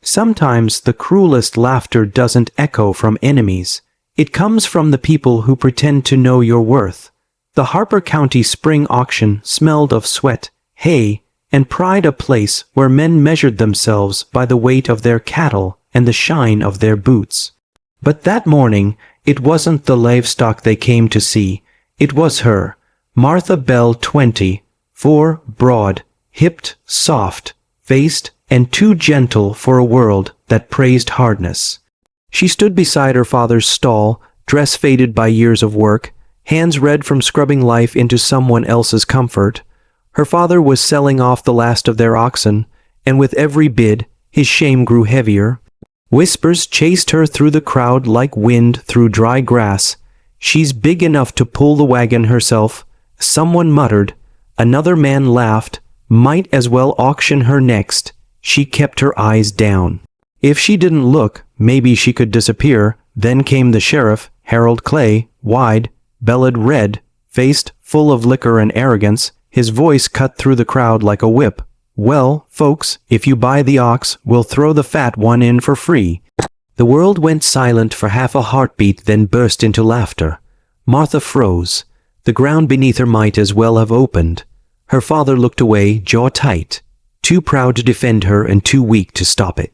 Sometimes the cruelest laughter doesn't echo from enemies. It comes from the people who pretend to know your worth. The Harper County spring auction smelled of sweat, hay, and pride, a place where men measured themselves by the weight of their cattle and the shine of their boots. But that morning, it wasn't the livestock they came to see. It was her, Martha Bell, 24, broad, hipped, soft-faced, and too gentle for a world that praised hardness. She stood beside her father's stall, dress faded by years of work, hands red from scrubbing life into someone else's comfort. Her father was selling off the last of their oxen, and with every bid, his shame grew heavier. Whispers chased her through the crowd like wind through dry grass. "She's big enough to pull the wagon herself," someone muttered. Another man laughed. "Might as well auction her next." She kept her eyes down. If she didn't look, maybe she could disappear. Then came the sheriff, Harold Clay, wide, bellied, red-faced, full of liquor and arrogance. His voice cut through the crowd like a whip. "Well, folks, if you buy the ox, we'll throw the fat one in for free." The world went silent for half a heartbeat, then burst into laughter. Martha froze. The ground beneath her might as well have opened. Her father looked away, jaw tight, too proud to defend her and too weak to stop it.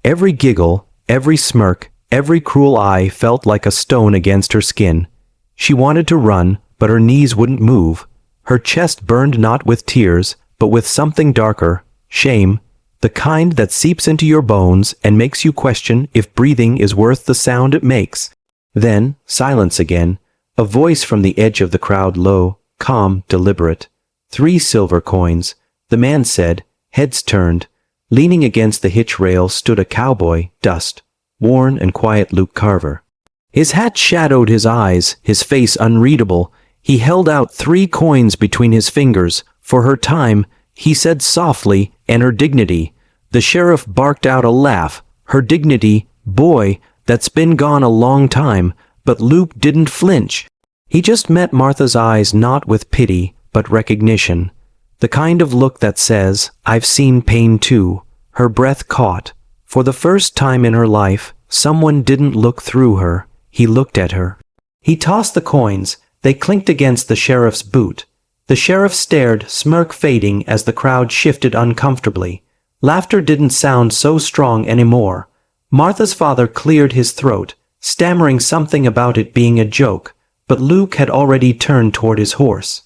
Every giggle, every smirk, every cruel eye felt like a stone against her skin. She wanted to run, but her knees wouldn't move. Her chest burned not with tears, but with something darker, shame, the kind that seeps into your bones and makes you question if breathing is worth the sound it makes. Then, silence again, a voice from the edge of the crowd, low, calm, deliberate. 3 silver coins, the man said, heads turned. Leaning against the hitch rail stood a cowboy, dust, worn and quiet, Luke Carver. His hat shadowed his eyes, his face unreadable. He held out 3 coins between his fingers. "For her time," he said softly, "and her dignity." The sheriff barked out a laugh. "Her dignity, boy, that's been gone a long time." But Luke didn't flinch. He just met Martha's eyes, not with pity, but recognition. The kind of look that says, "I've seen pain too." Her breath caught. For the first time in her life, someone didn't look through her. He looked at her. He tossed the coins. They clinked against the sheriff's boot. The sheriff stared, smirk fading as the crowd shifted uncomfortably. Laughter didn't sound so strong anymore. Martha's father cleared his throat, stammering something about it being a joke, but Luke had already turned toward his horse.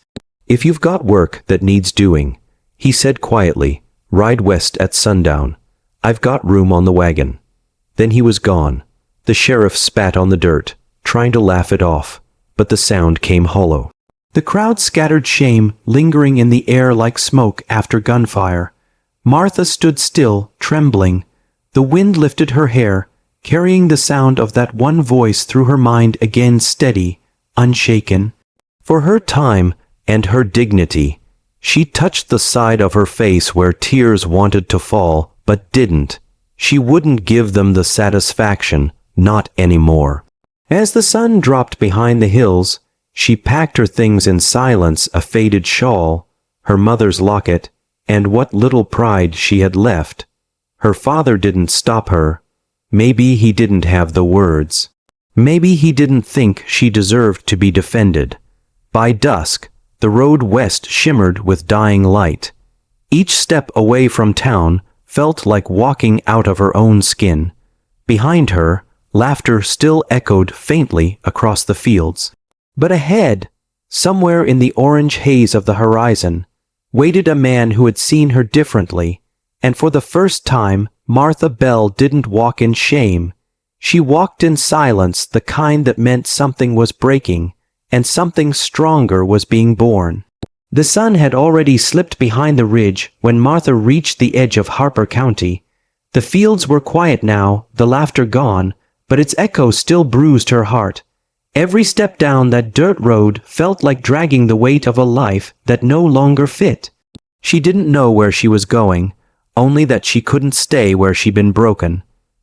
"If you've got work that needs doing," he said quietly, "ride west at sundown. I've got room on the wagon." Then he was gone. The sheriff spat on the dirt, trying to laugh it off, but the sound came hollow. The crowd scattered, shame lingering in the air like smoke after gunfire. Martha stood still, trembling. The wind lifted her hair, carrying the sound of that one voice through her mind again, steady, unshaken. For her time and her dignity. She touched the side of her face where tears wanted to fall, but didn't. She wouldn't give them the satisfaction, not anymore. As the sun dropped behind the hills, she packed her things in silence, a faded shawl, her mother's locket, and what little pride she had left. Her father didn't stop her. Maybe he didn't have the words. Maybe he didn't think she deserved to be defended. By dusk, the road west shimmered with dying light. Each step away from town felt like walking out of her own skin. Behind her, laughter still echoed faintly across the fields. But ahead, somewhere in the orange haze of the horizon, waited a man who had seen her differently, and for the first time, Martha Bell didn't walk in shame. She walked in silence, the kind that meant something was breaking, and something stronger was being born. The sun had already slipped behind the ridge when Martha reached the edge of Harper County. The fields were quiet now, the laughter gone, but its echo still bruised her heart. Every step down that dirt road felt like dragging the weight of a life that no longer fit. She didn't know where she was going, only that she couldn't stay where she'd been broken.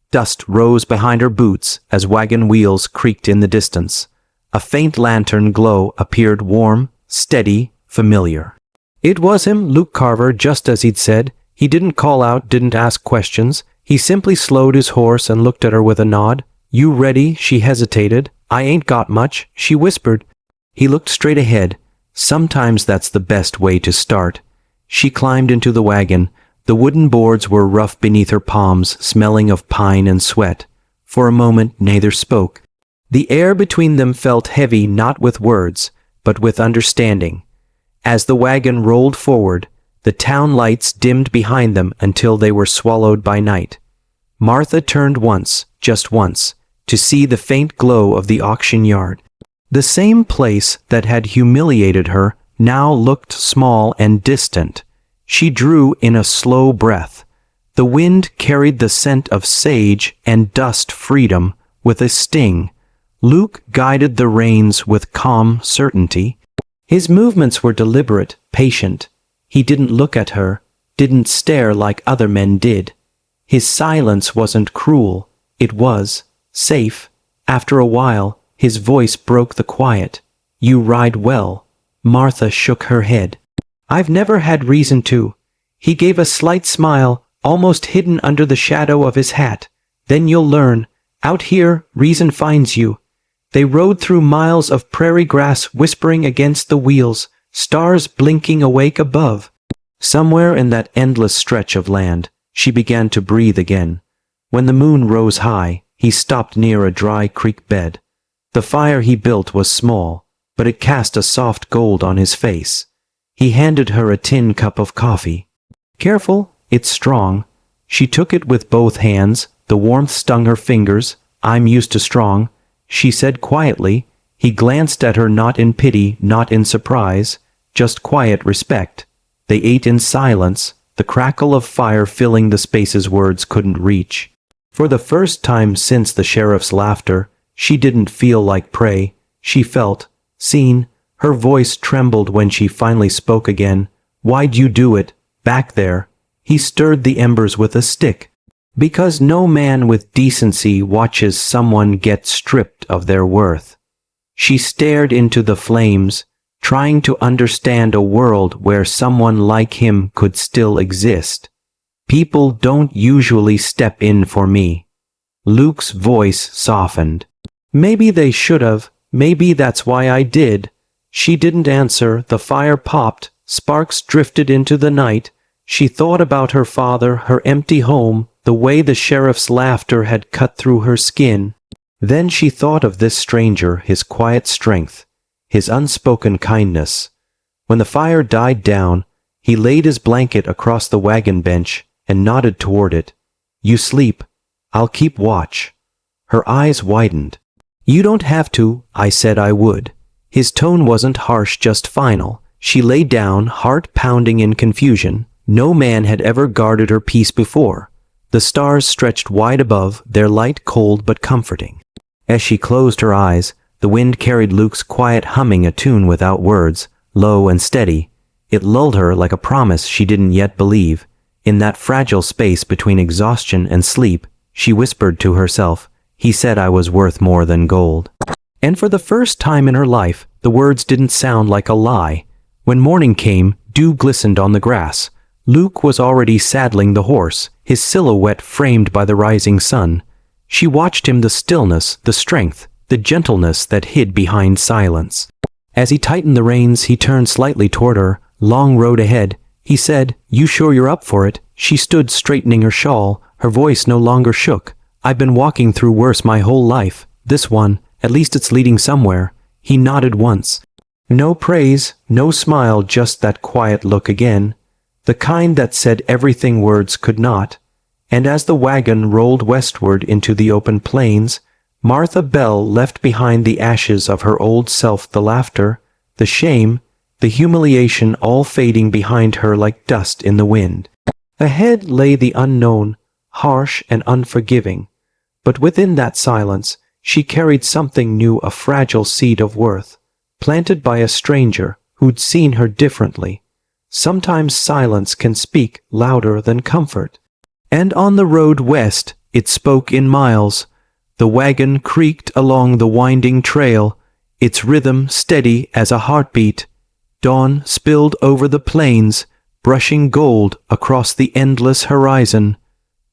Dust rose behind her boots as wagon wheels creaked in the distance. A faint lantern glow appeared, warm, steady, familiar. It was him, Luke Carver, just as he'd said. He didn't call out, didn't ask questions. He simply slowed his horse and looked at her with a nod. You ready? She hesitated. I ain't got much, she whispered. He looked straight ahead. Sometimes that's the best way to start. She climbed into the wagon. The wooden boards were rough beneath her palms, smelling of pine and sweat. For a moment neither spoke. The air between them felt heavy not with words, but with understanding. As the wagon rolled forward, the town lights dimmed behind them until they were swallowed by night. Martha turned once, just once, to see the faint glow of the auction yard. The same place that had humiliated her now looked small and distant. She drew in a slow breath. The wind carried the scent of sage and dust freedom with a sting. Luke guided the reins with calm certainty. His movements were deliberate, patient. He didn't look at her, didn't stare like other men did. His silence wasn't cruel, it was safe. After a while, his voice broke the quiet. You ride well. Martha shook her head. I've never had reason to. He gave a slight smile, almost hidden under the shadow of his hat. Then you'll learn. Out here, reason finds you. They rode through miles of prairie grass whispering against the wheels, stars blinking awake above. Somewhere in that endless stretch of land, she began to breathe again. When the moon rose high, he stopped near a dry creek bed. The fire he built was small, but it cast a soft gold on his face. He handed her a tin cup of coffee. Careful, it's strong. She took it with both hands. The warmth stung her fingers. I'm used to strong, she said quietly. He glanced at her, not in pity, not in surprise, just quiet respect. They ate in silence, the crackle of fire filling the spaces words couldn't reach. For the first time since the sheriff's laughter, she didn't feel like prey. She felt seen. Her voice trembled when she finally spoke again. Why'd you do it? Back there. He stirred the embers with a stick. Because no man with decency watches someone get stripped of their worth. She stared into the flames, trying to understand a world where someone like him could still exist. People don't usually step in for me. Luke's voice softened. Maybe they should have. Maybe that's why I did. She didn't answer. The fire popped. Sparks drifted into the night. She thought about her father, her empty home, the way the sheriff's laughter had cut through her skin. Then she thought of this stranger, his quiet strength, his unspoken kindness. When the fire died down, he laid his blanket across the wagon bench and nodded toward it. You sleep. I'll keep watch. Her eyes widened. You don't have to. I said I would. His tone wasn't harsh, just final. She lay down, heart pounding in confusion. No man had ever guarded her peace before. The stars stretched wide above, their light cold but comforting. As she closed her eyes, the wind carried Luke's quiet humming, a tune without words, low and steady. It lulled her like a promise she didn't yet believe. In that fragile space between exhaustion and sleep, she whispered to herself, he said I was worth more than gold. And for the first time in her life, the words didn't sound like a lie. When morning came, dew glistened on the grass. Luke was already saddling the horse, his silhouette framed by the rising sun. She watched him, the stillness, the strength, the gentleness that hid behind silence. As he tightened the reins, he turned slightly toward her. Long road ahead. He said, you sure you're up for it? She stood straightening her shawl. Her voice no longer shook. I've been walking through worse my whole life. This one, at least it's leading somewhere. He nodded once. No praise, no smile, just that quiet look again. The kind that said everything words could not. And as the wagon rolled westward into the open plains, Martha Bell left behind the ashes of her old self, the laughter, the shame, the humiliation, all fading behind her like dust in the wind. Ahead lay the unknown, harsh and unforgiving. But within that silence, she carried something new, a fragile seed of worth, planted by a stranger who'd seen her differently. Sometimes silence can speak louder than comfort. And on the road west, it spoke in miles. The wagon creaked along the winding trail, its rhythm steady as a heartbeat. Dawn spilled over the plains, brushing gold across the endless horizon.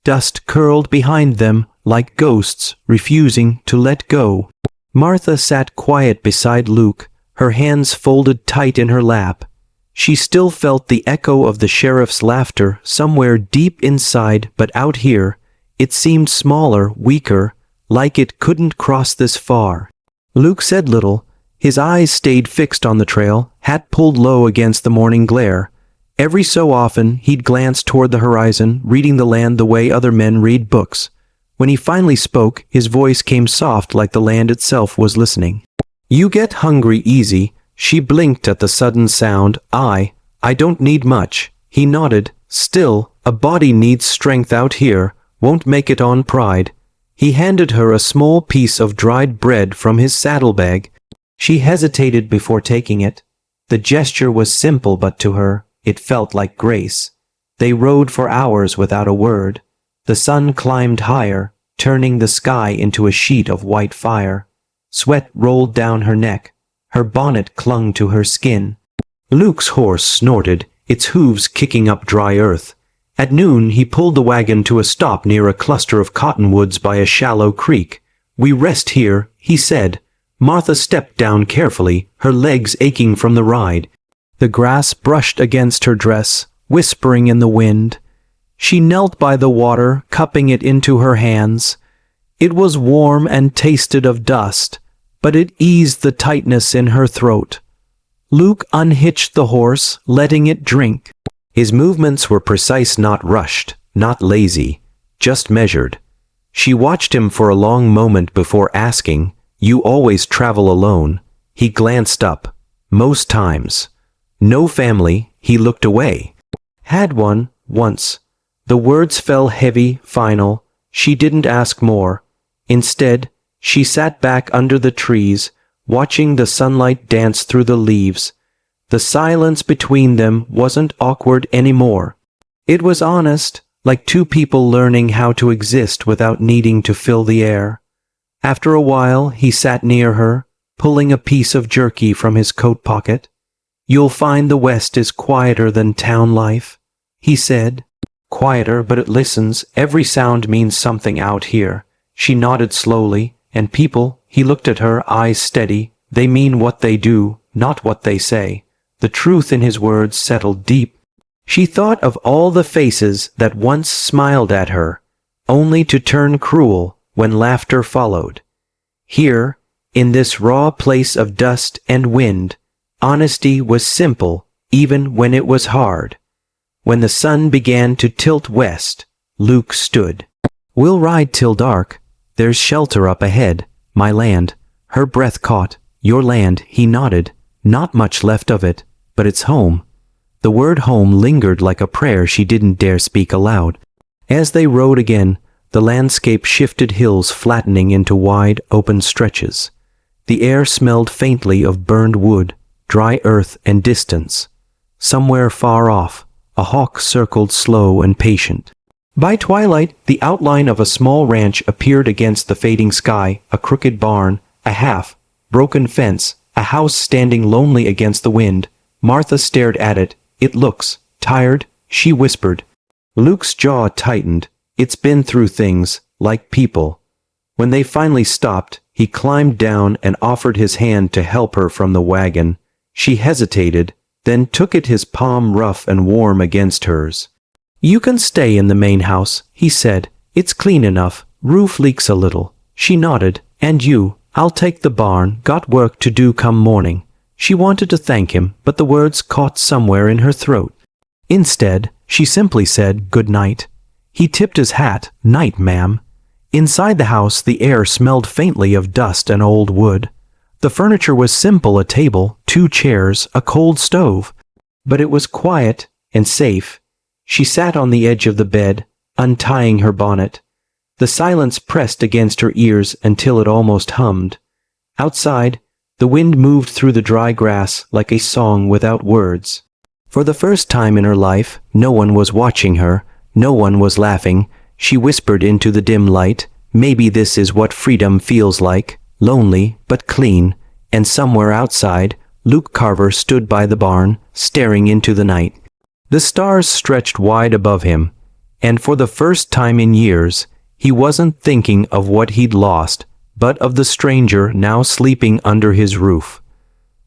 Dust curled behind them like ghosts refusing to let go. Martha sat quiet beside Luke, her hands folded tight in her lap. She still felt the echo of the sheriff's laughter somewhere deep inside, but out here, it seemed smaller, weaker, like it couldn't cross this far. Luke said little. His eyes stayed fixed on the trail, hat pulled low against the morning glare. Every so often, he'd glance toward the horizon, reading the land the way other men read books. When he finally spoke, his voice came soft like the land itself was listening. "You get hungry easy." She blinked at the sudden sound. I don't need much." He nodded. "Still, a body needs strength out here. Won't make it on pride." He handed her a small piece of dried bread from his saddlebag. She hesitated before taking it. The gesture was simple, but to her, it felt like grace. They rode for hours without a word. The sun climbed higher, turning the sky into a sheet of white fire. Sweat rolled down her neck. Her bonnet clung to her skin. Luke's horse snorted, its hooves kicking up dry earth. At noon he pulled the wagon to a stop near a cluster of cottonwoods by a shallow creek. "We rest here," he said. Martha stepped down carefully, her legs aching from the ride. The grass brushed against her dress, whispering in the wind. She knelt by the water, cupping it into her hands. It was warm and tasted of dust, but it eased the tightness in her throat. Luke unhitched the horse, letting it drink. His movements were precise, not rushed, not lazy, just measured. She watched him for a long moment before asking, "You always travel alone?" He glanced up. "Most times." "No family?" He looked away. "Had one, once." The words fell heavy, final. She didn't ask more. Instead, she sat back under the trees, watching the sunlight dance through the leaves. The silence between them wasn't awkward anymore. It was honest, like two people learning how to exist without needing to fill the air. After a while, he sat near her, pulling a piece of jerky from his coat pocket. "You'll find the West is quieter than town life," he said. "Quieter, but it listens. Every sound means something out here." She nodded slowly. "And people," he looked at her, eyes steady, "they mean what they do, not what they say." The truth in his words settled deep. She thought of all the faces that once smiled at her, only to turn cruel when laughter followed. Here, in this raw place of dust and wind, honesty was simple, even when it was hard. When the sun began to tilt west, Luke stood. "We'll ride till dark. There's shelter up ahead, my land." Her breath caught. "Your land," he nodded. "Not much left of it, but it's home." The word home lingered like a prayer she didn't dare speak aloud. As they rode again, the landscape shifted, hills flattening into wide, open stretches. The air smelled faintly of burned wood, dry earth, and distance. Somewhere far off, a hawk circled slow and patient. By twilight, the outline of a small ranch appeared against the fading sky, a crooked barn, a half-broken fence, a house standing lonely against the wind. Martha stared at it. "It looks tired," she whispered. Luke's jaw tightened. "It's been through things, like people." When they finally stopped, he climbed down and offered his hand to help her from the wagon. She hesitated, then took it, his palm rough and warm against hers. "You can stay in the main house," he said. "It's clean enough. Roof leaks a little." She nodded. "And you?" "I'll take the barn. Got work to do come morning." She wanted to thank him, but the words caught somewhere in her throat. Instead, she simply said, "Good night." He tipped his hat. "Night, ma'am." Inside the house, the air smelled faintly of dust and old wood. The furniture was simple, a table, 2 chairs, a cold stove. But it was quiet and safe. She sat on the edge of the bed, untying her bonnet. The silence pressed against her ears until it almost hummed. Outside, the wind moved through the dry grass like a song without words. For the first time in her life, no one was watching her, no one was laughing. She whispered into the dim light, "Maybe this is what freedom feels like, lonely but clean." And somewhere outside, Luke Carver stood by the barn, staring into the night. The stars stretched wide above him. And for the first time in years, he wasn't thinking of what he'd lost, but of the stranger now sleeping under his roof.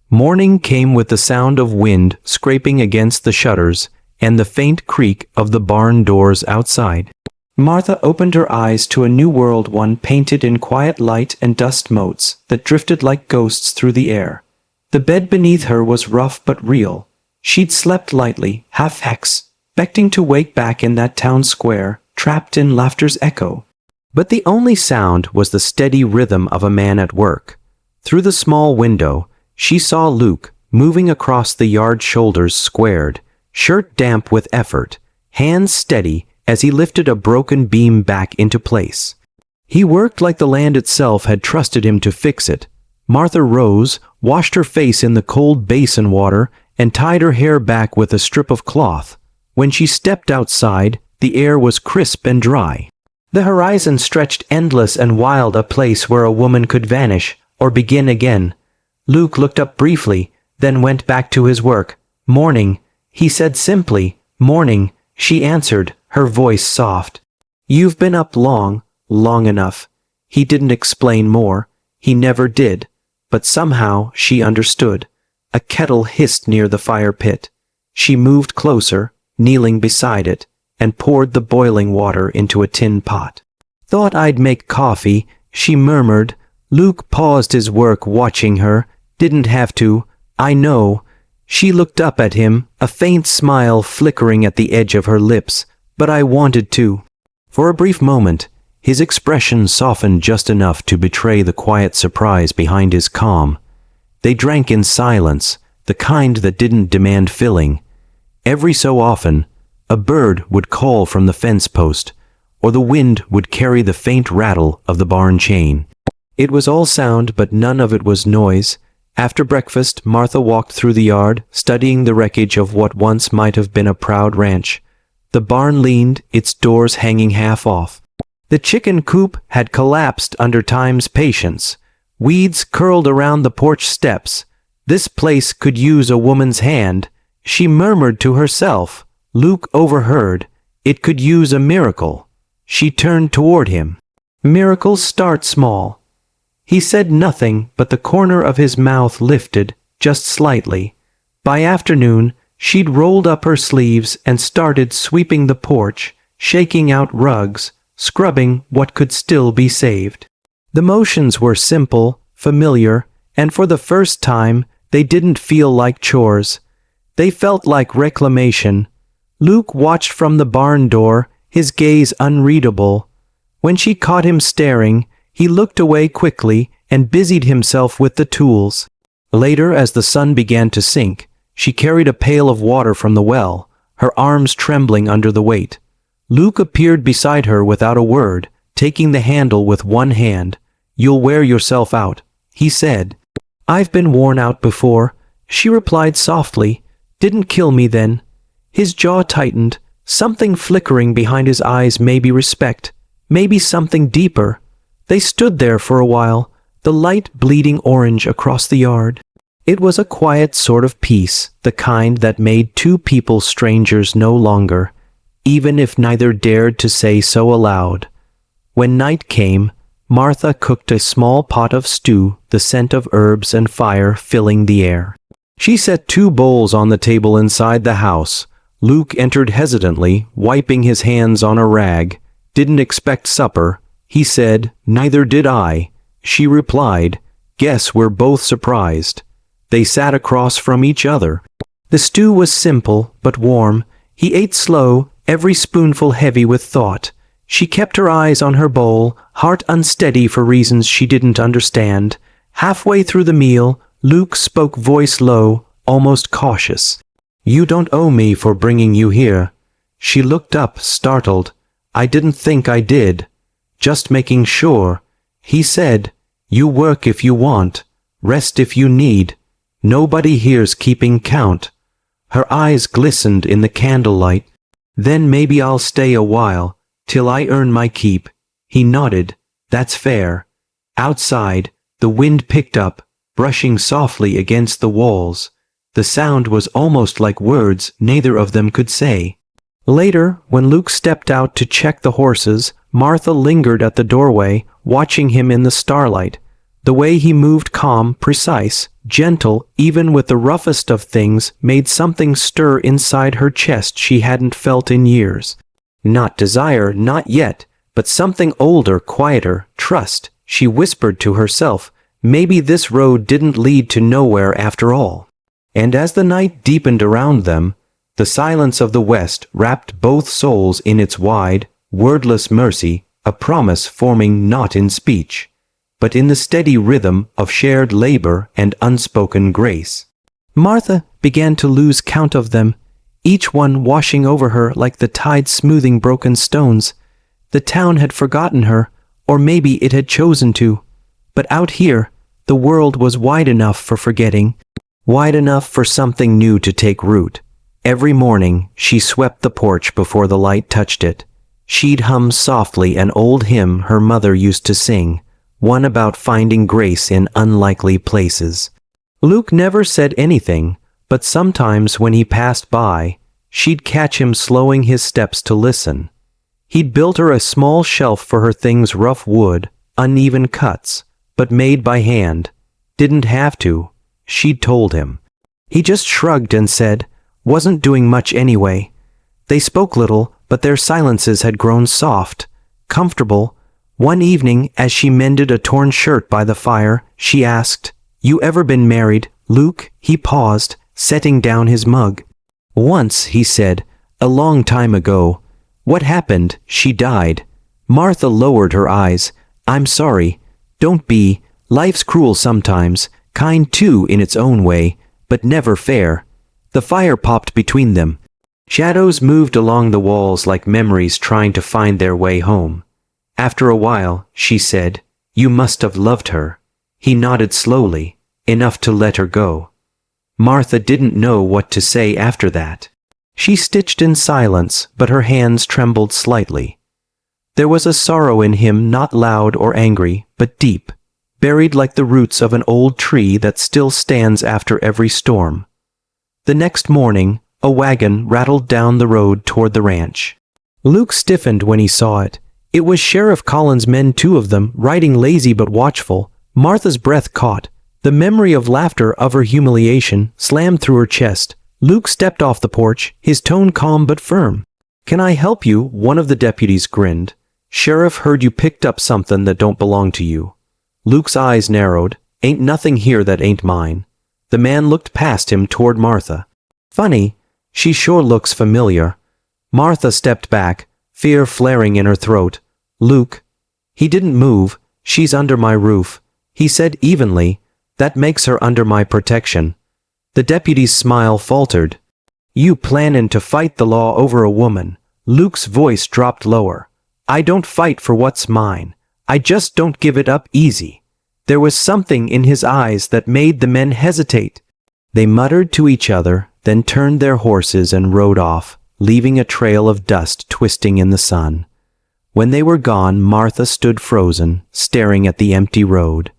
Morning came with the sound of wind scraping against the shutters and the faint creak of the barn doors outside. Martha opened her eyes to a new world, one painted in quiet light and dust motes that drifted like ghosts through the air. The bed beneath her was rough but real. She'd slept lightly, expecting to wake back in that town square, trapped in laughter's echo. But the only sound was the steady rhythm of a man at work. Through the small window, she saw Luke, moving across the yard, shoulders squared, shirt damp with effort, hands steady as he lifted a broken beam back into place. He worked like the land itself had trusted him to fix it. Martha rose, washed her face in the cold basin water, and tied her hair back with a strip of cloth. When she stepped outside, the air was crisp and dry. The horizon stretched endless and wild, a place where a woman could vanish or begin again. Luke looked up briefly, then went back to his work. "Morning," he said simply. "Morning," she answered, her voice soft. "You've been up long enough." He didn't explain more. He never did. But somehow she understood. A kettle hissed near the fire pit. She moved closer, kneeling beside it, and poured the boiling water into a tin pot. "Thought I'd make coffee," she murmured. Luke paused his work, watching her. "Didn't have to. I know." She looked up at him, a faint smile flickering at the edge of her lips. "But I wanted to." For a brief moment, his expression softened just enough to betray the quiet surprise behind his calm. They drank in silence, the kind that didn't demand filling. Every so often, a bird would call from the fence post, or the wind would carry the faint rattle of the barn chain. It was all sound, but none of it was noise. After breakfast, Martha walked through the yard, studying the wreckage of what once might have been a proud ranch. The barn leaned, its doors hanging half off. The chicken coop had collapsed under time's patience. Weeds curled around the porch steps. This place could use a woman's hand, she murmured to herself. Luke overheard. It could use a miracle. She turned toward him. "Miracles start small." He said nothing, but the corner of his mouth lifted, just slightly. By afternoon, she'd rolled up her sleeves and started sweeping the porch, shaking out rugs, scrubbing what could still be saved. The motions were simple, familiar, and for the first time, they didn't feel like chores. They felt like reclamation. Luke watched from the barn door, his gaze unreadable. When she caught him staring, he looked away quickly and busied himself with the tools. Later, as the sun began to sink, she carried a pail of water from the well, her arms trembling under the weight. Luke appeared beside her without a word, taking the handle with one hand. "You'll wear yourself out," he said. "I've been worn out before," she replied softly. "Didn't kill me then." His jaw tightened, something flickering behind his eyes, maybe respect, maybe something deeper. They stood there for a while, the light bleeding orange across the yard. It was a quiet sort of peace, the kind that made two people strangers no longer, even if neither dared to say so aloud. When night came, Martha cooked a small pot of stew, the scent of herbs and fire filling the air. She set 2 bowls on the table inside the house. Luke entered hesitantly, wiping his hands on a rag. "Didn't expect supper," he said. "Neither did I," she replied. "Guess we're both surprised." They sat across from each other. The stew was simple but warm. He ate slow, every spoonful heavy with thought. She kept her eyes on her bowl, heart unsteady for reasons she didn't understand. Halfway through the meal, Luke spoke, voice low, almost cautious. "You don't owe me for bringing you here." She looked up, startled. "I didn't think I did." "Just making sure," he said. "You work if you want, rest if you need. Nobody here's keeping count." Her eyes glistened in the candlelight. "Then maybe I'll stay a while, till I earn my keep." He nodded. "That's fair." Outside, the wind picked up, brushing softly against the walls. The sound was almost like words neither of them could say. Later, when Luke stepped out to check the horses, Martha lingered at the doorway, watching him in the starlight. The way he moved, calm, precise, gentle, even with the roughest of things, made something stir inside her chest she hadn't felt in years. Not desire, not yet, but something older, quieter, trust. She whispered to herself, maybe this road didn't lead to nowhere after all. And as the night deepened around them, the silence of the West wrapped both souls in its wide, wordless mercy, a promise forming not in speech, but in the steady rhythm of shared labor and unspoken grace. Martha began to lose count of them, each one washing over her like the tide smoothing broken stones. The town had forgotten her, or maybe it had chosen to. But out here, the world was wide enough for forgetting, wide enough for something new to take root. Every morning, she swept the porch before the light touched it. She'd hum softly an old hymn her mother used to sing, one about finding grace in unlikely places. Luke never said anything, but sometimes when he passed by, she'd catch him slowing his steps to listen. He'd built her a small shelf for her things, rough wood, uneven cuts, but made by hand. Didn't have to, she'd told him. He just shrugged and said, wasn't doing much anyway. They spoke little, but their silences had grown soft, comfortable. One evening, as she mended a torn shirt by the fire, she asked, "You ever been married, Luke?" He paused, setting down his mug. "Once," he said, "a long time ago." "What happened?" "She died." Martha lowered her eyes. "I'm sorry. Don't be. Life's cruel sometimes, kind too in its own way, but never fair." The fire popped between them. Shadows moved along the walls like memories trying to find their way home. After a while, she said, "You must have loved her." He nodded slowly, enough to let her go. Martha didn't know what to say after that. She stitched in silence, but her hands trembled slightly. There was a sorrow in him, not loud or angry, but deep, buried like the roots of an old tree that still stands after every storm. The next morning, a wagon rattled down the road toward the ranch. Luke stiffened when he saw it. It was Sheriff Collins' men, two of them, riding lazy but watchful. Martha's breath caught. The memory of laughter, of her humiliation, slammed through her chest. Luke stepped off the porch, his tone calm but firm. "Can I help you?" One of the deputies grinned. "Sheriff, heard you picked up something that don't belong to you." Luke's eyes narrowed. "Ain't nothing here that ain't mine." The man looked past him toward Martha. "Funny, she sure looks familiar." Martha stepped back, fear flaring in her throat. "Luke." He didn't move. "She's under my roof," he said evenly. "That makes her under my protection." The deputy's smile faltered. "You plannin' to fight the law over a woman?" Luke's voice dropped lower. "I don't fight for what's mine. I just don't give it up easy." There was something in his eyes that made the men hesitate. They muttered to each other, then turned their horses and rode off, leaving a trail of dust twisting in the sun. When they were gone, Martha stood frozen, staring at the empty road.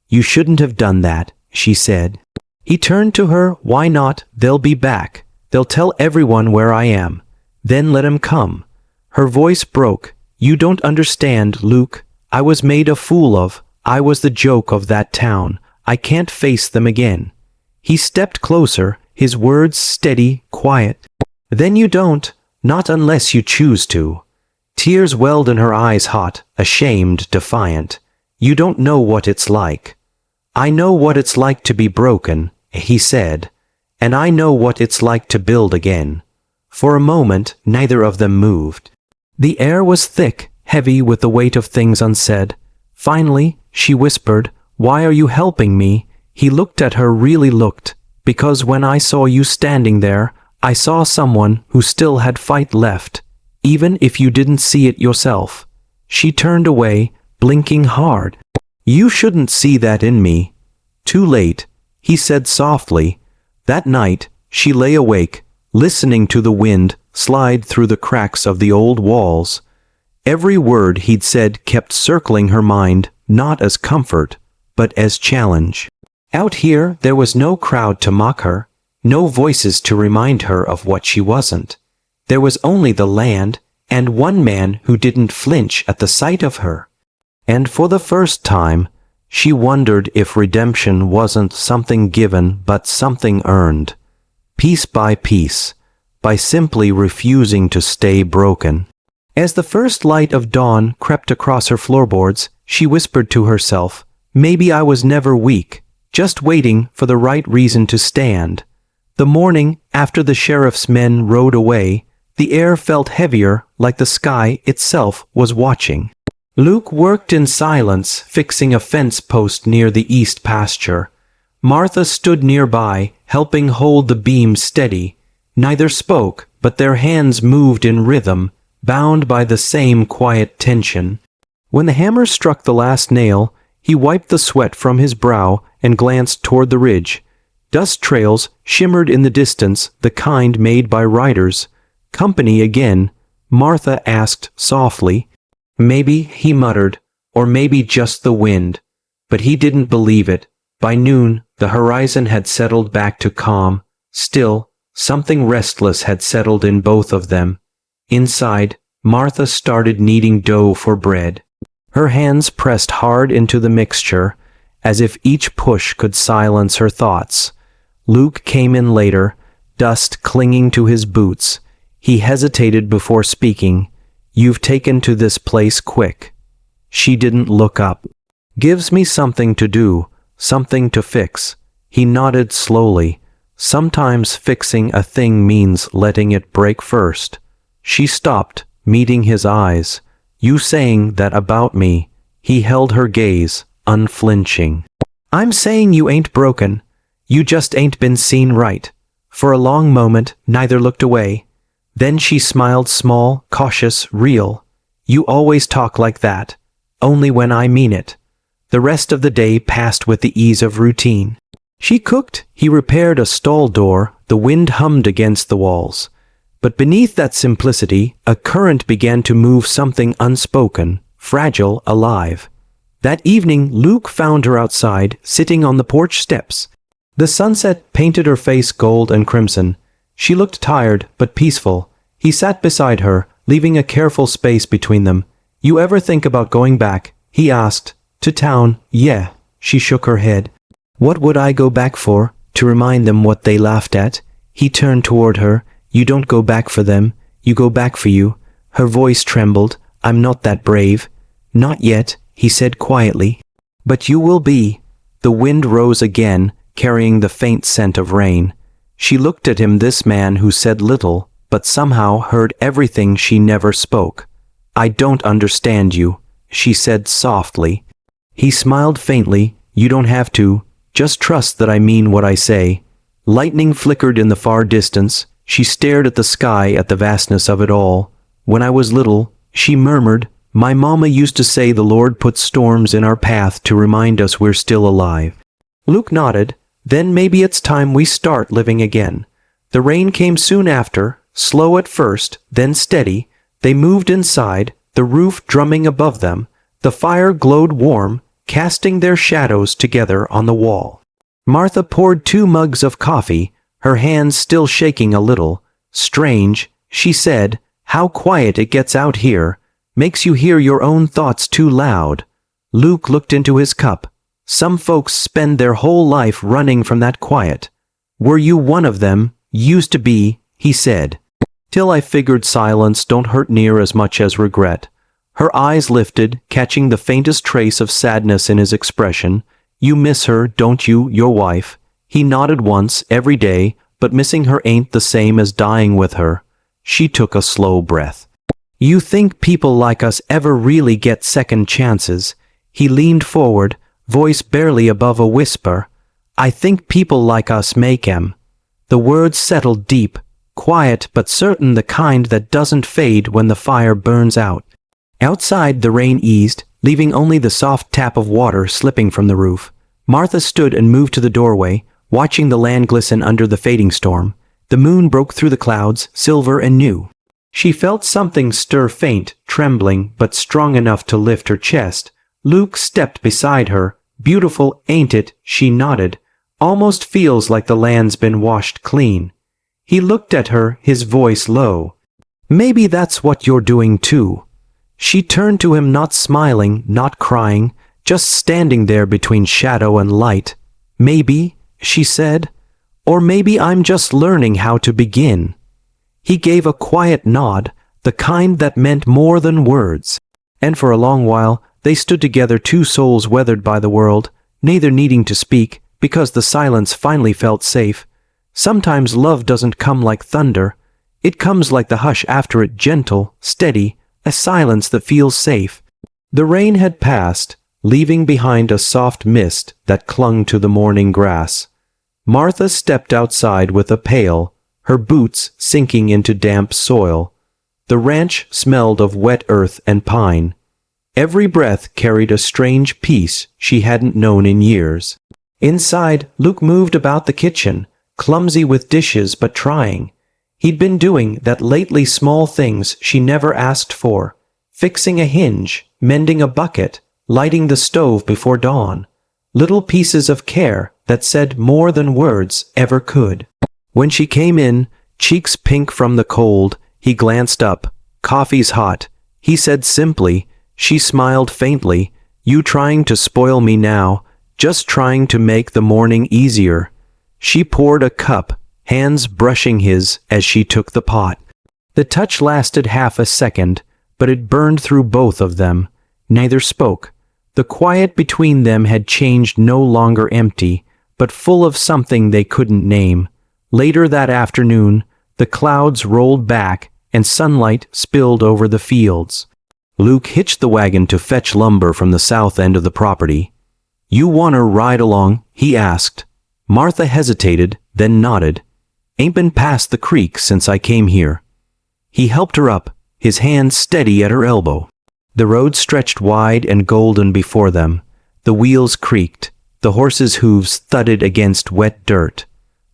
"You shouldn't have done that," she said. He turned to her. "Why not? They'll be back. They'll tell everyone where I am. Then let 'em come." Her voice broke. "You don't understand, Luke. I was made a fool of. I was the joke of that town. I can't face them again." He stepped closer, his words steady, quiet. "Then you don't, not unless you choose to." Tears welled in her eyes, hot, ashamed, defiant. "You don't know what it's like." "I know what it's like to be broken," he said, "and I know what it's like to build again." For a moment, neither of them moved. The air was thick, heavy with the weight of things unsaid. Finally, she whispered, "Why are you helping me?" He looked at her, really looked. "Because when I saw you standing there, I saw someone who still had fight left, even if you didn't see it yourself." She turned away, blinking hard. "You shouldn't see that in me." "Too late," he said softly. That night, she lay awake, listening to the wind slide through the cracks of the old walls. Every word he'd said kept circling her mind, not as comfort, but as challenge. Out here, there was no crowd to mock her, no voices to remind her of what she wasn't. There was only the land, and one man who didn't flinch at the sight of her. And for the first time, she wondered if redemption wasn't something given but something earned, piece by piece, by simply refusing to stay broken. As the first light of dawn crept across her floorboards, she whispered to herself, "Maybe I was never weak, just waiting for the right reason to stand." The morning after the sheriff's men rode away, the air felt heavier, like the sky itself was watching. Luke worked in silence, fixing a fence post near the east pasture. Martha stood nearby, helping hold the beam steady. Neither spoke, but their hands moved in rhythm, bound by the same quiet tension. When the hammer struck the last nail, he wiped the sweat from his brow and glanced toward the ridge. Dust trails shimmered in the distance, the kind made by riders. "Company again?" Martha asked softly. "Maybe," he muttered, "or maybe just the wind." But he didn't believe it. By noon, the horizon had settled back to calm. Still, something restless had settled in both of them. Inside, Martha started kneading dough for bread. Her hands pressed hard into the mixture, as if each push could silence her thoughts. Luke came in later, dust clinging to his boots. He hesitated before speaking. "You've taken to this place quick." She didn't look up. "Gives me something to do, something to fix." He nodded slowly. "Sometimes fixing a thing means letting it break first." She stopped, meeting his eyes. "You saying that about me?" He held her gaze, unflinching. "I'm saying you ain't broken. You just ain't been seen right." For a long moment, neither looked away. Then she smiled, small, cautious, real. "You always talk like that. Only when I mean it." The rest of the day passed with the ease of routine. She cooked, he repaired a stall door, the wind hummed against the walls. But beneath that simplicity, a current began to move, something unspoken, fragile, alive. That evening, Luke found her outside, sitting on the porch steps. The sunset painted her face gold and crimson. She looked tired, but peaceful. He sat beside her, leaving a careful space between them. "You ever think about going back?" he asked. "To town?" "Yeah." She shook her head. "What would I go back for? To remind them what they laughed at?" He turned toward her. "You don't go back for them. You go back for you." Her voice trembled. "I'm not that brave." "Not yet," he said quietly. "But you will be." The wind rose again, carrying the faint scent of rain. She looked at him, this man who said little, but somehow heard everything she never spoke. "I don't understand you," she said softly. He smiled faintly. "You don't have to. Just trust that I mean what I say." Lightning flickered in the far distance. She stared at the sky, at the vastness of it all. "When I was little," she murmured, "my mama used to say the Lord puts storms in our path to remind us we're still alive." Luke nodded. "Then maybe it's time we start living again." The rain came soon after, slow at first, then steady. They moved inside, the roof drumming above them. The fire glowed warm, casting their shadows together on the wall. Martha poured 2 mugs of coffee, her hands still shaking a little. "Strange," she said, "how quiet it gets out here. Makes you hear your own thoughts too loud." Luke looked into his cup. "Some folks spend their whole life running from that quiet. Were you one of them?" "Used to be," he said. "Till I figured silence don't hurt near as much as regret." Her eyes lifted, catching the faintest trace of sadness in his expression. "You miss her, don't you, your wife?" He nodded. "Once, every day, but missing her ain't the same as dying with her." She took a slow breath. "You think people like us ever really get second chances?" He leaned forward, voice barely above a whisper. "I think people like us make 'em." The words settled deep, quiet but certain, the kind that doesn't fade when the fire burns out. Outside, the rain eased, leaving only the soft tap of water slipping from the roof. Martha stood and moved to the doorway, watching the land glisten under the fading storm. The moon broke through the clouds, silver and new. She felt something stir, faint, trembling, but strong enough to lift her chest. Luke stepped beside her. "Beautiful, ain't it?" She nodded. "Almost feels like the land's been washed clean." He looked at her, his voice low. Maybe that's what you're doing too. She turned to him, not smiling, not crying, just standing there between shadow and light. Maybe, she said, or maybe I'm just learning how to begin. He gave a quiet nod, the kind that meant more than words. And for a long while, they stood together, two souls weathered by the world, neither needing to speak, because the silence finally felt safe. Sometimes love doesn't come like thunder. It comes like the hush after it, gentle, steady, a silence that feels safe. The rain had passed, leaving behind a soft mist that clung to the morning grass. Martha stepped outside with a pail, her boots sinking into damp soil. The ranch smelled of wet earth and pine. Every breath carried a strange peace she hadn't known in years. Inside, Luke moved about the kitchen, clumsy with dishes but trying. He'd been doing that lately, small things she never asked for, fixing a hinge, mending a bucket, lighting the stove before dawn. Little pieces of care that said more than words ever could. When she came in, cheeks pink from the cold, he glanced up. "Coffee's hot," he said simply. She smiled faintly. "You trying to spoil me now?" "Just trying to make the morning easier." She poured a cup, hands brushing his as she took the pot. The touch lasted half a second, but it burned through both of them. Neither spoke. The quiet between them had changed, no longer empty, but full of something they couldn't name. Later that afternoon, the clouds rolled back and sunlight spilled over the fields. Luke hitched the wagon to fetch lumber from the south end of the property. "You wanna ride along?" he asked. Martha hesitated, then nodded. "Ain't been past the creek since I came here." He helped her up, his hand steady at her elbow. The road stretched wide and golden before them. The wheels creaked. The horses' hooves thudded against wet dirt.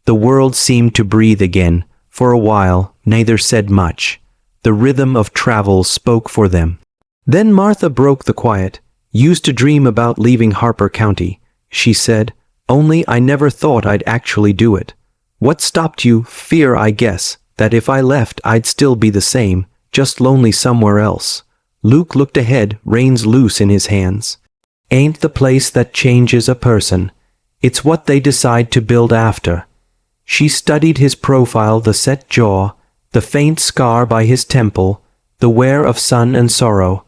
The world seemed to breathe again. For a while, neither said much. The rhythm of travel spoke for them. Then Martha broke the quiet. "Used to dream about leaving Harper County," she said, "only I never thought I'd actually do it." "What stopped you?" "Fear, I guess, that if I left I'd still be the same, just lonely somewhere else." Luke looked ahead, reins loose in his hands. "Ain't the place that changes a person. It's what they decide to build after." She studied his profile, the set jaw, the faint scar by his temple, the wear of sun and sorrow.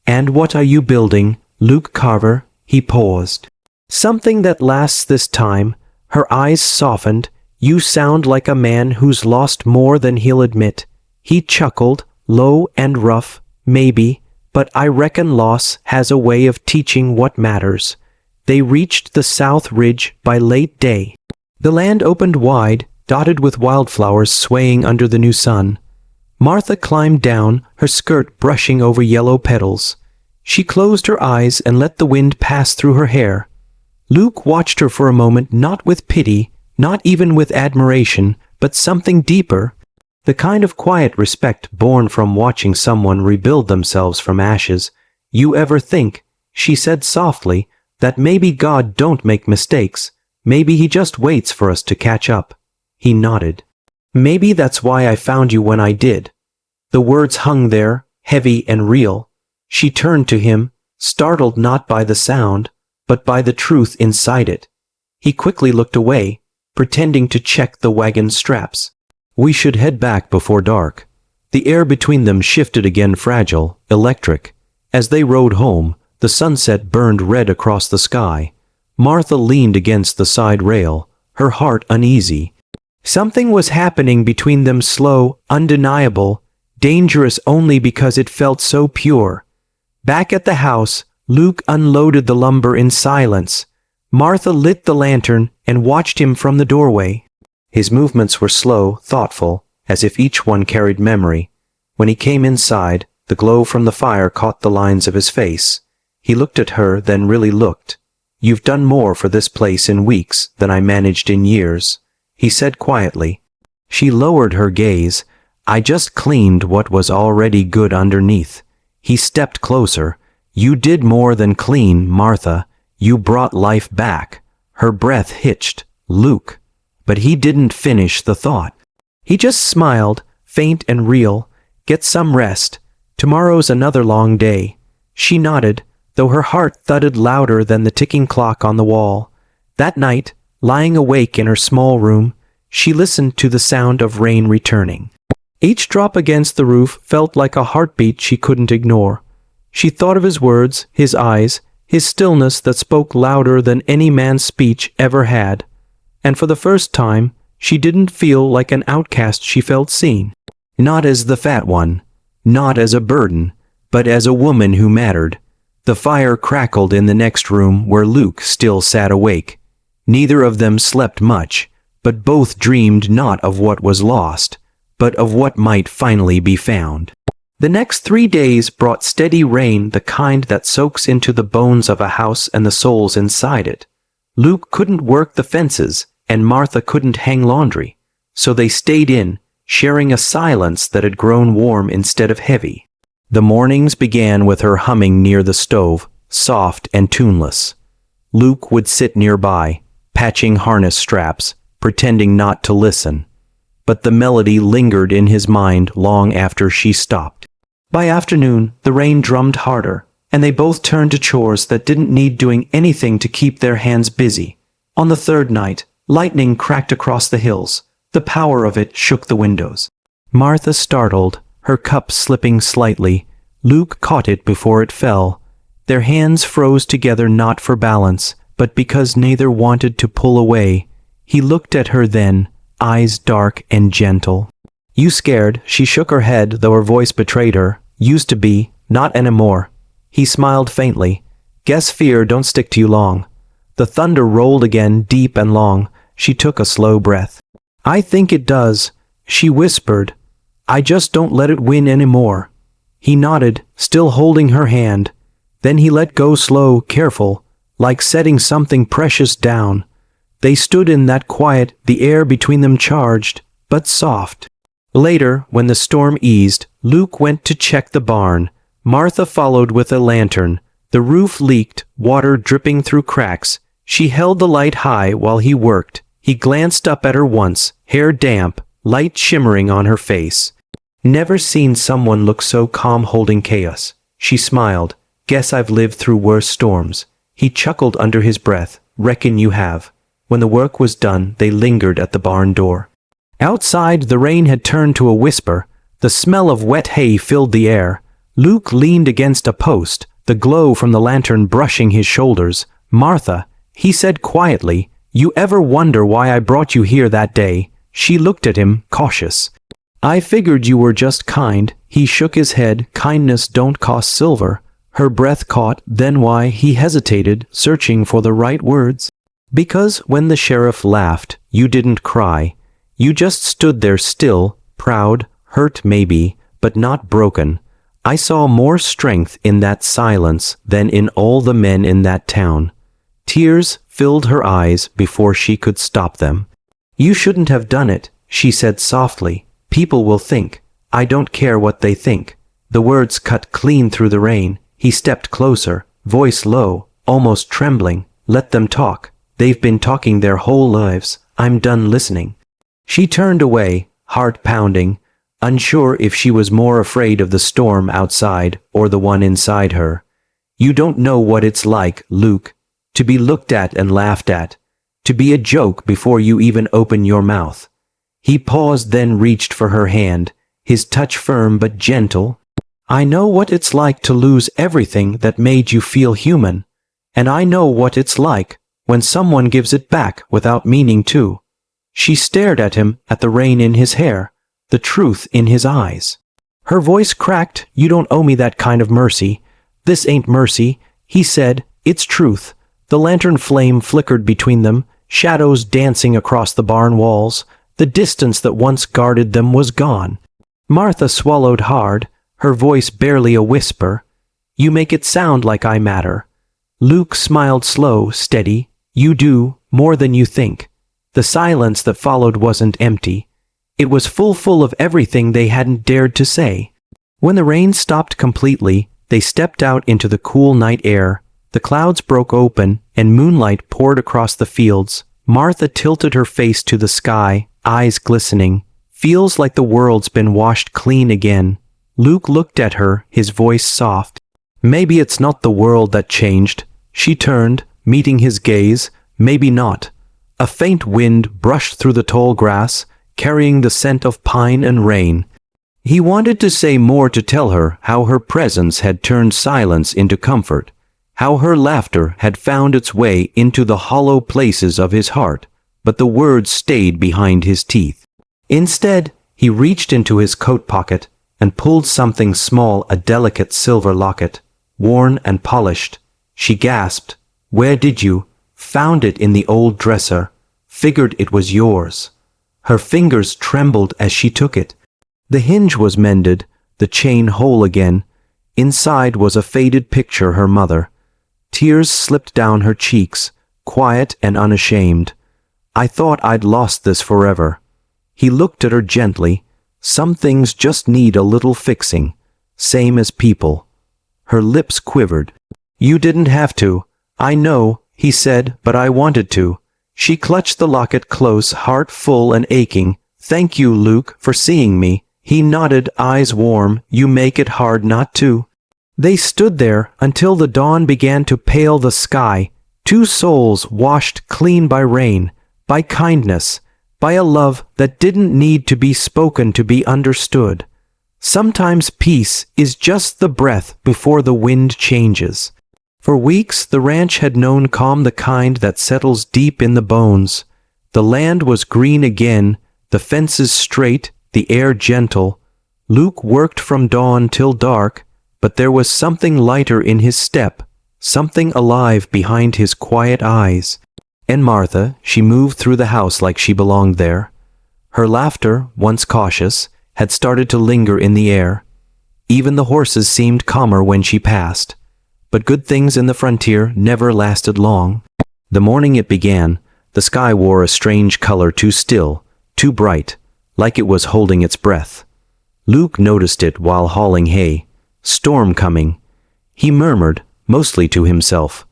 "And what are you building, Luke Carver?" He paused. "Something that lasts this time." Her eyes softened. "You sound like a man who's lost more than he'll admit." He chuckled, low and rough. "Maybe, but I reckon loss has a way of teaching what matters." They reached the south ridge by late day. The land opened wide, dotted with wildflowers swaying under the new sun. Martha climbed down, her skirt brushing over yellow petals. She closed her eyes and let the wind pass through her hair. Luke watched her for a moment, not with pity, not even with admiration, but something deeper. The kind of quiet respect born from watching someone rebuild themselves from ashes. "You ever think," she said softly, "that maybe God don't make mistakes? Maybe he just waits for us to catch up?" He nodded. "Maybe that's why I found you when I did." The words hung there, heavy and real. She turned to him, startled not by the sound, but by the truth inside it. He quickly looked away, pretending to check the wagon straps. "We should head back before dark." The air between them shifted again, fragile, electric. As they rode home, the sunset burned red across the sky. Martha leaned against the side rail, her heart uneasy. Something was happening between them, slow, undeniable, dangerous only because it felt so pure. Back at the house, Luke unloaded the lumber in silence. Martha lit the lantern and watched him from the doorway. His movements were slow, thoughtful, as if each one carried memory. When he came inside, the glow from the fire caught the lines of his face. He looked at her, then really looked. "You've done more for this place in weeks than I managed in years," he said quietly. She lowered her gaze. "I just cleaned what was already good underneath." He stepped closer. "You did more than clean, Martha. You brought life back." Her breath hitched. "Luke." But he didn't finish the thought. He just smiled, faint and real. Get some rest. Tomorrow's another long day." She nodded, though her heart thudded louder than the ticking clock on the wall. That night, lying awake in her small room, she listened to the sound of rain returning. Each drop against the roof felt like a heartbeat she couldn't ignore. She thought of his words, his eyes, his stillness that spoke louder than any man's speech ever had. And for the first time, she didn't feel like an outcast. She felt seen. Not as the fat one, not as a burden, but as a woman who mattered. The fire crackled in the next room where Luke still sat awake. Neither of them slept much, but both dreamed not of what was lost, but of what might finally be found. The next 3 days brought steady rain, the kind that soaks into the bones of a house and the souls inside it. Luke couldn't work the fences, and Martha couldn't hang laundry, so they stayed in, sharing a silence that had grown warm instead of heavy. The mornings began with her humming near the stove, soft and tuneless. Luke would sit nearby, patching harness straps, pretending not to listen. But the melody lingered in his mind long after she stopped. By afternoon, the rain drummed harder, and they both turned to chores that didn't need doing anything to keep their hands busy. On the third night, lightning cracked across the hills. The power of it shook the windows. Martha startled, her cup slipping slightly. Luke caught it before it fell. Their hands froze together not for balance, but because neither wanted to pull away. He looked at her then, eyes dark and gentle. "You scared?" She shook her head, though her voice betrayed her. "Used to be, not anymore." He smiled faintly. "Guess fear don't stick to you long." The thunder rolled again, deep and long. She took a slow breath. "I think it does," she whispered. "I just don't let it win anymore." He nodded, still holding her hand. Then he let go, slow, careful, like setting something precious down. They stood in that quiet, the air between them charged, but soft. Later, when the storm eased, Luke went to check the barn. Martha followed with a lantern. The roof leaked, water dripping through cracks. She held the light high while he worked. He glanced up at her once, hair damp, light shimmering on her face. "Never seen someone look so calm holding chaos." She smiled. "Guess I've lived through worse storms." He chuckled under his breath. "Reckon you have." When the work was done, they lingered at the barn door. Outside, the rain had turned to a whisper. The smell of wet hay filled the air. Luke leaned against a post, the glow from the lantern brushing his shoulders. "Martha," he said quietly, "you ever wonder why I brought you here that day?" She looked at him, cautious. "I figured you were just kind." He shook his head. "Kindness don't cost silver." Her breath caught. Then why? He hesitated, searching for the right words. "Because when the sheriff laughed, you didn't cry. You just stood there still, proud, hurt maybe, but not broken. I saw more strength in that silence than in all the men in that town." Tears filled her eyes before she could stop them. "You shouldn't have done it," she said softly. "People will think. I don't care what they think." The words cut clean through the rain. He stepped closer, voice low, almost trembling. "Let them talk. They've been talking their whole lives. I'm done listening." She turned away, heart pounding, unsure if she was more afraid of the storm outside or the one inside her. "You don't know what it's like, Luke, to be looked at and laughed at, to be a joke before you even open your mouth." He paused, then reached for her hand, his touch firm but gentle. "I know what it's like to lose everything that made you feel human, and I know what it's like when someone gives it back without meaning to." She stared at him, at the rain in his hair, the truth in his eyes. Her voice cracked. "You don't owe me that kind of mercy." "This ain't mercy," he said. "It's truth." The lantern flame flickered between them, shadows dancing across the barn walls. The distance that once guarded them was gone. Martha swallowed hard, her voice barely a whisper. "You make it sound like I matter." Luke smiled slow, steady. "You do, more than you think." The silence that followed wasn't empty. It was full of everything they hadn't dared to say. When the rain stopped completely, they stepped out into the cool night air. The clouds broke open, and moonlight poured across the fields. Martha tilted her face to the sky, eyes glistening. "Feels like the world's been washed clean again." Luke looked at her, his voice soft. Maybe it's not the world that changed. She turned, meeting his gaze. Maybe not. A faint wind brushed through the tall grass, carrying the scent of pine and rain. He wanted to say more, to tell her how her presence had turned silence into comfort, how her laughter had found its way into the hollow places of his heart, but the words stayed behind his teeth. Instead, he reached into his coat pocket and pulled something small, a delicate silver locket, worn and polished. She gasped. "Where did you?" "Found it in the old dresser. Figured it was yours." Her fingers trembled as she took it. The hinge was mended, the chain whole again. Inside was a faded picture, her mother. Tears slipped down her cheeks, quiet and unashamed. "I thought I'd lost this forever." He looked at her gently. "Some things just need a little fixing, same as people." Her lips quivered. "You didn't have to. I know," he said, "but I wanted to." She clutched the locket close, heart full and aching. "Thank you, Luke, for seeing me." He nodded, eyes warm. "You make it hard not to." They stood there until the dawn began to pale the sky, two souls washed clean by rain, by kindness, by a love that didn't need to be spoken to be understood. Sometimes peace is just the breath before the wind changes. For weeks the ranch had known calm, the kind that settles deep in the bones. The land was green again, the fences straight, the air gentle. Luke worked from dawn till dark, but there was something lighter in his step, something alive behind his quiet eyes. And Martha, she moved through the house like she belonged there. Her laughter, once cautious, had started to linger in the air. Even the horses seemed calmer when she passed. But good things in the frontier never lasted long. The morning it began, the sky wore a strange color, too still, too bright, like it was holding its breath. Luke noticed it while hauling hay. Storm coming. He murmured, mostly to himself.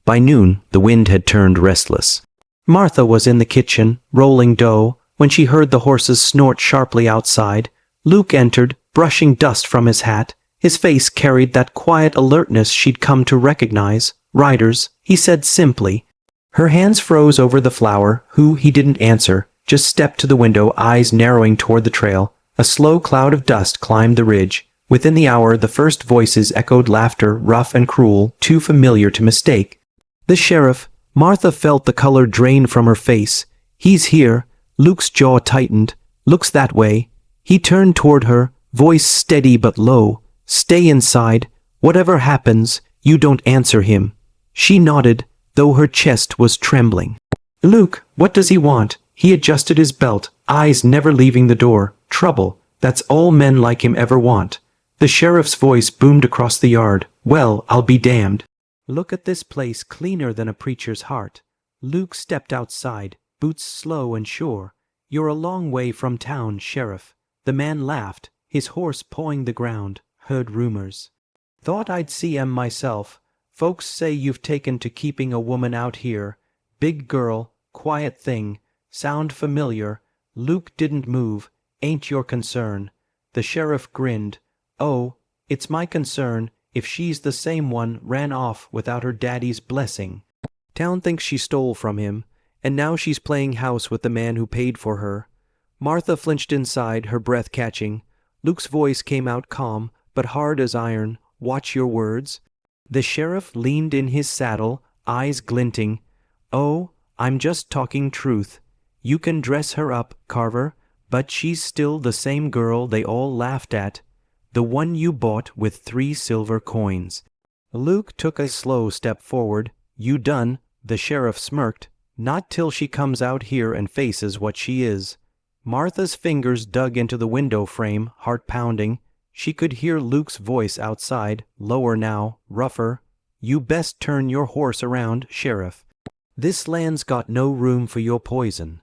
By noon, the wind had turned restless. Martha was in the kitchen, rolling dough, when she heard the horses snort sharply outside. Luke entered, brushing dust from his hat. His face carried that quiet alertness she'd come to recognize. "Riders," he said simply. Her hands froze over the flour, who, he didn't answer, just stepped to the window, eyes narrowing toward the trail. A slow cloud of dust climbed the ridge. Within the hour, the first voices echoed, laughter, rough and cruel, too familiar to mistake. "The sheriff." Martha felt the color drain from her face. "He's here." Luke's jaw tightened. "Looks that way." He turned toward her, voice steady but low. "Stay inside. Whatever happens, you don't answer him." She nodded, though her chest was trembling. "Luke, what does he want?" He adjusted his belt, eyes never leaving the door. "Trouble. That's all men like him ever want." The sheriff's voice boomed across the yard. "Well, I'll be damned. Look at this place, cleaner than a preacher's heart." Luke stepped outside, boots slow and sure. "You're a long way from town, Sheriff." The man laughed, his horse pawing the ground. "Heard rumors. Thought I'd see 'em myself. Folks say you've taken to keeping a woman out here. Big girl, quiet thing. Sound familiar?" Luke didn't move. "Ain't your concern." The sheriff grinned. "Oh, it's my concern if she's the same one ran off without her daddy's blessing. Town thinks she stole from him, and now she's playing house with the man who paid for her." Martha flinched inside, her breath catching. Luke's voice came out calm, but hard as iron. "Watch your words." The sheriff leaned in his saddle, eyes glinting. "Oh, I'm just talking truth. You can dress her up, Carver, but she's still the same girl they all laughed at. The one you bought with 3 silver coins." Luke took a slow step forward. "You done?" The sheriff smirked. "Not till she comes out here and faces what she is." Martha's fingers dug into the window frame, heart pounding. She could hear Luke's voice outside, lower now, rougher. "You best turn your horse around, Sheriff. This land's got no room for your poison."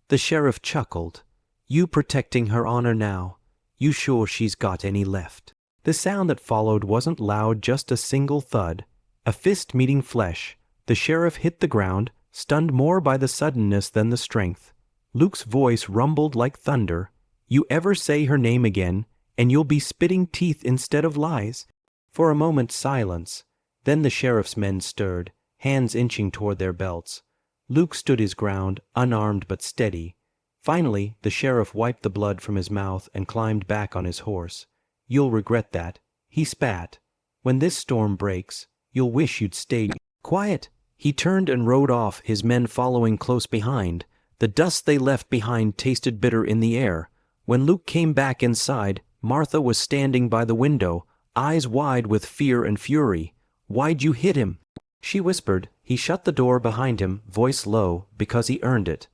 The sheriff chuckled. "You protecting her honor now. You sure she's got any left?" The sound that followed wasn't loud, just a single thud. A fist meeting flesh. The sheriff hit the ground, stunned more by the suddenness than the strength. Luke's voice rumbled like thunder. "You ever say her name again, and you'll be spitting teeth instead of lies." For a moment silence. Then the sheriff's men stirred, hands inching toward their belts. Luke stood his ground, unarmed but steady. Finally, the sheriff wiped the blood from his mouth and climbed back on his horse. "You'll regret that," he spat. "When this storm breaks, you'll wish you'd stayed quiet." He turned and rode off, his men following close behind. The dust they left behind tasted bitter in the air. When Luke came back inside, Martha was standing by the window, eyes wide with fear and fury. "Why'd you hit him?" she whispered. He shut the door behind him, voice low, "Because he earned it."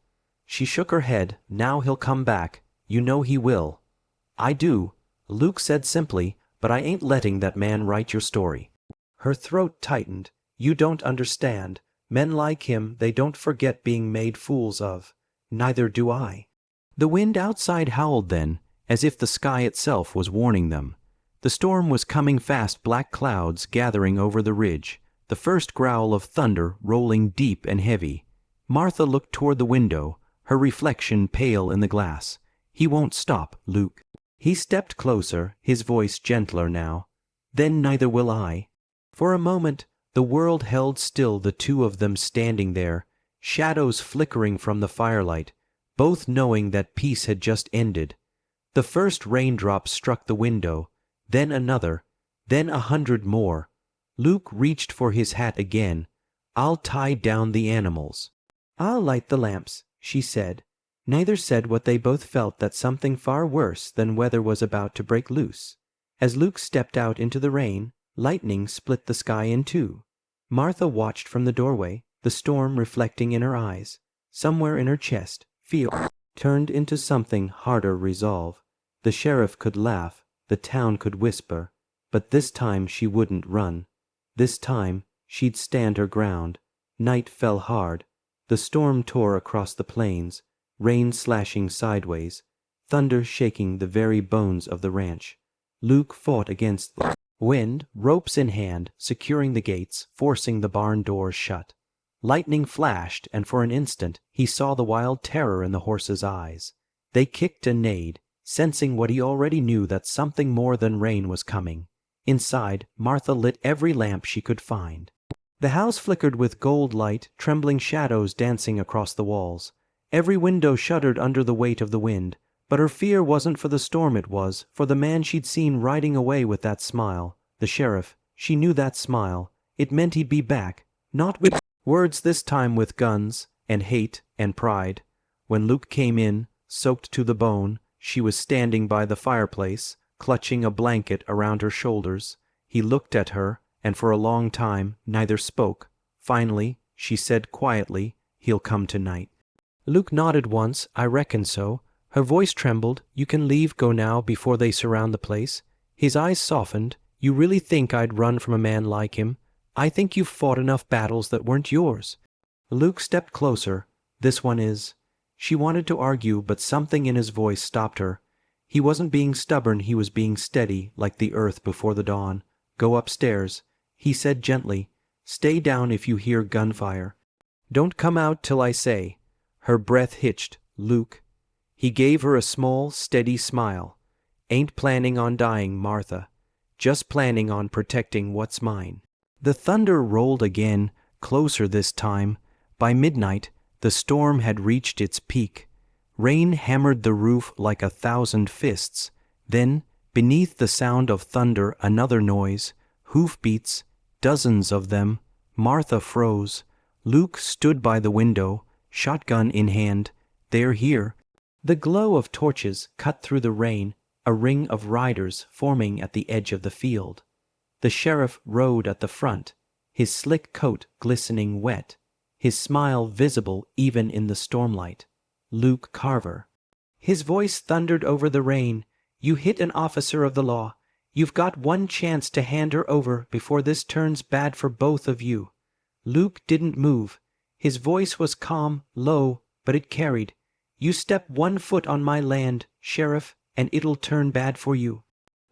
She shook her head. "Now he'll come back. You know he will." "I do," Luke said simply, "but I ain't letting that man write your story." Her throat tightened. "You don't understand. Men like him, they don't forget being made fools of. Neither do I." The wind outside howled then, as if the sky itself was warning them. The storm was coming fast, black clouds gathering over the ridge, the first growl of thunder rolling deep and heavy. Martha looked toward the window, her reflection pale in the glass. "He won't stop, Luke." He stepped closer, his voice gentler now. "Then neither will I." For a moment, the world held still, the two of them standing there, shadows flickering from the firelight, both knowing that peace had just ended. The first raindrop struck the window, then another, then 100 more. Luke reached for his hat again. "I'll tie down the animals." "I'll light the lamps," she said. Neither said what they both felt, that something far worse than weather was about to break loose. As Luke stepped out into the rain, lightning split the sky in two. Martha watched from the doorway, the storm reflecting in her eyes. Somewhere in her chest, fear turned into something harder, resolve. The sheriff could laugh, the town could whisper, but this time she wouldn't run. This time she'd stand her ground. Night fell hard. The storm tore across the plains, rain slashing sideways, thunder shaking the very bones of the ranch. Luke fought against the wind, ropes in hand, securing the gates, forcing the barn doors shut. Lightning flashed, and for an instant he saw the wild terror in the horses' eyes. They kicked and neighed, sensing what he already knew, that something more than rain was coming. Inside, Martha lit every lamp she could find. The house flickered with gold light, trembling shadows dancing across the walls. Every window shuddered under the weight of the wind, but her fear wasn't for the storm, it was for the man she'd seen riding away with that smile. The sheriff, she knew that smile. It meant he'd be back, not with words this time, with guns, and hate, and pride. When Luke came in, soaked to the bone, she was standing by the fireplace, clutching a blanket around her shoulders. He looked at her, and for a long time neither spoke. Finally, she said quietly, "He'll come tonight." Luke nodded once. "I reckon so." Her voice trembled. "You can leave, go now, before they surround the place." His eyes softened. "You really think I'd run from a man like him? I think you've fought enough battles that weren't yours." Luke stepped closer. "This one is." She wanted to argue, but something in his voice stopped her. He wasn't being stubborn, he was being steady, like the earth before the dawn. "Go upstairs," he said gently. "Stay down if you hear gunfire. Don't come out till I say." Her breath hitched. "Luke." He gave her a small, steady smile. "Ain't planning on dying, Martha. Just planning on protecting what's mine." The thunder rolled again, closer this time. By midnight, the storm had reached its peak. Rain hammered the roof like 1,000 fists. Then, beneath the sound of thunder, another noise, hoofbeats, dozens of them. Martha froze. Luke stood by the window, shotgun in hand. "They're here." The glow of torches cut through the rain, a ring of riders forming at the edge of the field. The sheriff rode at the front, his slick coat glistening wet, his smile visible even in the stormlight. Luke Carver. His voice thundered over the rain. "You hit an officer of the law. You've got one chance to hand her over before this turns bad for both of you." Luke didn't move. His voice was calm, low, but it carried. "You step 1 foot on my land, Sheriff, and it'll turn bad for you."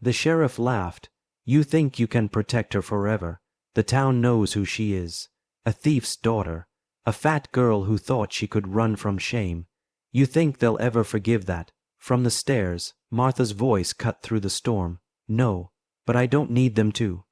The sheriff laughed. "You think you can protect her forever. The town knows who she is. A thief's daughter. A fat girl who thought she could run from shame. You think they'll ever forgive that? From the stairs, Martha's voice cut through the storm. No, but I don't need them to.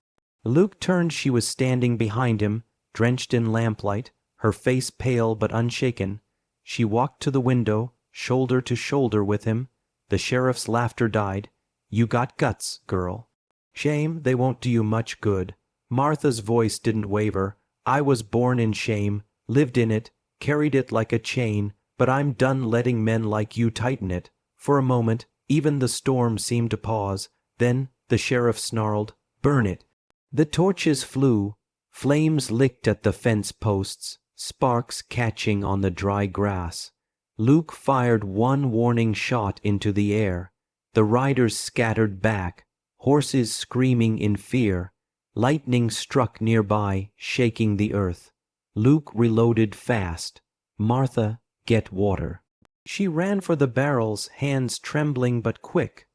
Luke turned. She was standing behind him, drenched in lamplight, her face pale but unshaken. She walked to the window, shoulder to shoulder with him. The sheriff's laughter died. You got guts, girl. Shame, they won't do you much good. Martha's voice didn't waver. I was born in shame, lived in it, carried it like a chain, but I'm done letting men like you tighten it. For a moment, even the storm seemed to pause. Then the sheriff snarled, Burn it. The torches flew. Flames licked at the fence posts, sparks catching on the dry grass. Luke fired one warning shot into the air. The riders scattered back, horses screaming in fear. Lightning struck nearby, shaking the earth. Luke reloaded fast. Martha, get water. She ran for the barrels, hands trembling but quick.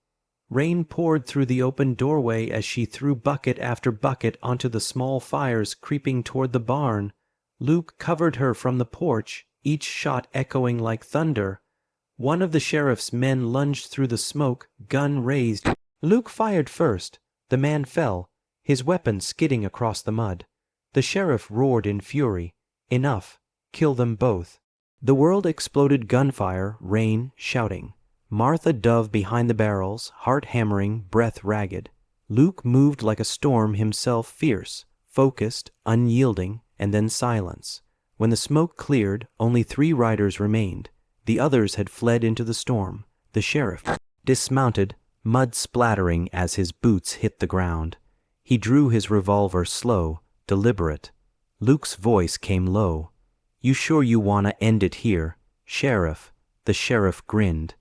Rain poured through the open doorway as she threw bucket after bucket onto the small fires creeping toward the barn. Luke covered her from the porch, each shot echoing like thunder. One of the sheriff's men lunged through the smoke, gun raised. Luke fired first. The man fell, his weapon skidding across the mud. The sheriff roared in fury. Enough. Kill them both. The world exploded. Gunfire, rain, shouting. Martha dove behind the barrels, heart hammering, breath ragged. Luke moved like a storm, himself fierce, focused, unyielding, and then silence. When the smoke cleared, only 3 riders remained. The others had fled into the storm. The sheriff dismounted, mud splattering as his boots hit the ground. He drew his revolver slow, deliberate. Luke's voice came low. You sure you wanna end it here, Sheriff? The sheriff grinned.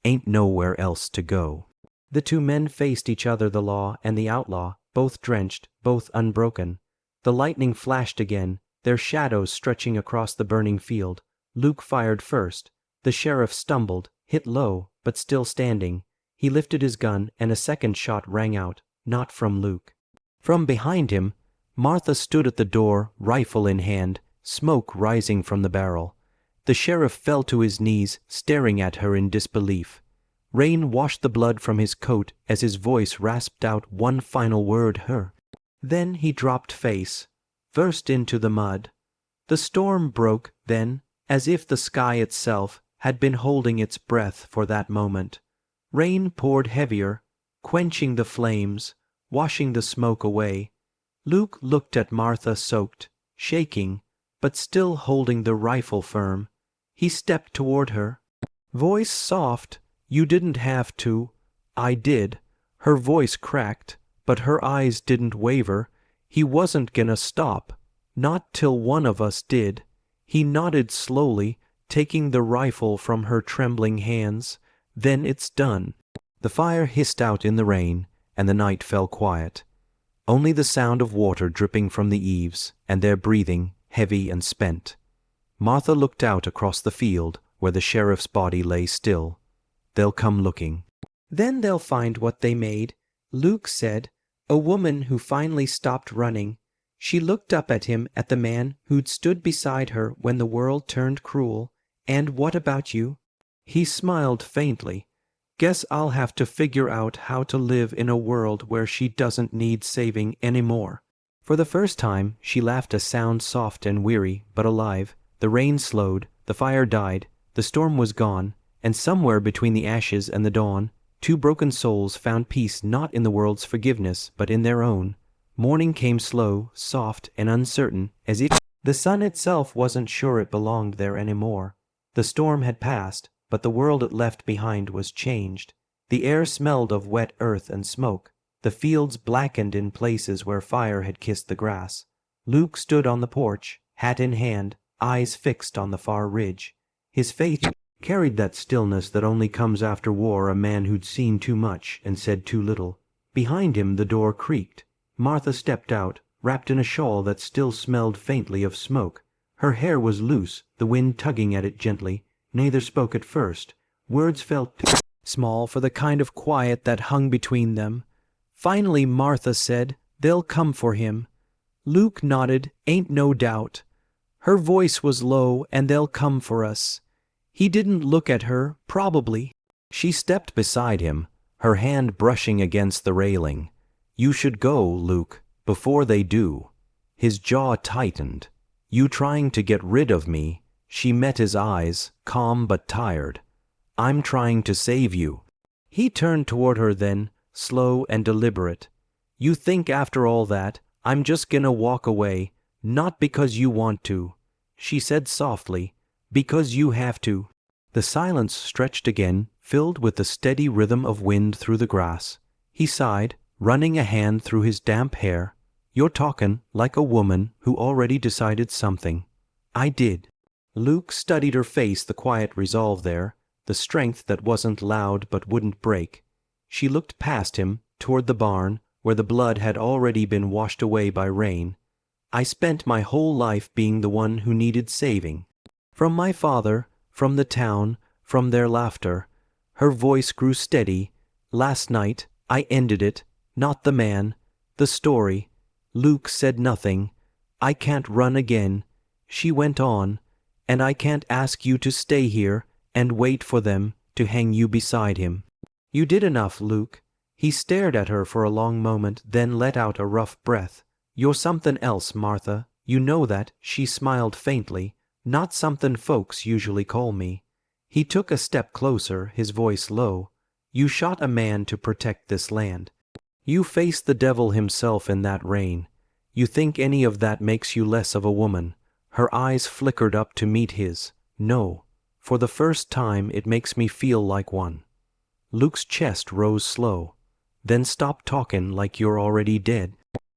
Ain't nowhere else to go. The 2 men faced each other, the law and the outlaw, both drenched, both unbroken. The lightning flashed again, their shadows stretching across the burning field. Luke fired first. The sheriff stumbled, hit low, but still standing. He lifted his gun, and a second shot rang out, not from Luke. From behind him, Martha stood at the door, rifle in hand, smoke rising from the barrel. The sheriff fell to his knees, staring at her in disbelief. Rain washed the blood from his coat as his voice rasped out one final word, her. Then he dropped face, first into the mud. The storm broke then, as if the sky itself had been holding its breath for that moment. Rain poured heavier, quenching the flames, washing the smoke away. Luke looked at Martha, soaked, shaking, but still holding the rifle firm. He stepped toward her. Voice soft, you didn't have to. I did. Her voice cracked, but her eyes didn't waver. He wasn't gonna stop. Not till one of us did. He nodded slowly, taking the rifle from her trembling hands. Then it's done. The fire hissed out in the rain, and the night fell quiet. Only the sound of water dripping from the eaves, and their breathing, heavy and spent. Martha looked out across the field where the sheriff's body lay still. They'll come looking. Then they'll find what they made, Luke said, a woman who finally stopped running. She looked up at him, at the man who'd stood beside her when the world turned cruel. And what about you? He smiled faintly. Guess I'll have to figure out how to live in a world where she doesn't need saving anymore. For the first time, she laughed, a sound soft and weary, but alive. The rain slowed, the fire died, the storm was gone, and somewhere between the ashes and the dawn, 2 broken souls found peace, not in the world's forgiveness, but in their own. Morning came slow, soft, and uncertain, as if the sun itself wasn't sure it belonged there anymore. The storm had passed, but the world it left behind was changed. The air smelled of wet earth and smoke. The fields blackened in places where fire had kissed the grass. Luke stood on the porch, hat in hand, eyes fixed on the far ridge. His face carried that stillness that only comes after war, a man who'd seen too much and said too little. Behind him the door creaked. Martha stepped out, wrapped in a shawl that still smelled faintly of smoke. Her hair was loose, the wind tugging at it gently. Neither spoke at first. Words felt too small for the kind of quiet that hung between them. Finally Martha said, "They'll come for him." Luke nodded, "Ain't no doubt." Her voice was low, "And they'll come for us." He didn't look at her, probably. She stepped beside him, her hand brushing against the railing. You should go, Luke, before they do. His jaw tightened. You trying to get rid of me? She met his eyes, calm but tired. I'm trying to save you. He turned toward her then, slow and deliberate. You think after all that, I'm just gonna walk away, not because you want to, she said softly, because you have to. The silence stretched again, filled with the steady rhythm of wind through the grass. He sighed, running a hand through his damp hair. You're talkin' like a woman who already decided something. I did. Luke studied her face, the quiet resolve there, the strength that wasn't loud but wouldn't break. She looked past him, toward the barn, where the blood had already been washed away by rain. I spent my whole life being the one who needed saving. From my father, from the town, from their laughter. Her voice grew steady. Last night, I ended it, not the man, the story. Luke said nothing. I can't run again, she went on, and I can't ask you to stay here and wait for them to hang you beside him. You did enough, Luke. He stared at her for a long moment, then let out a rough breath. You're something else, Martha. You know that, she smiled faintly. Not something folks usually call me. He took a step closer, his voice low. You shot a man to protect this land. You faced the devil himself in that rain. You think any of that makes you less of a woman? Her eyes flickered up to meet his. No. For the first time it makes me feel like one. Luke's chest rose slow. Then stop talking like you're already dead.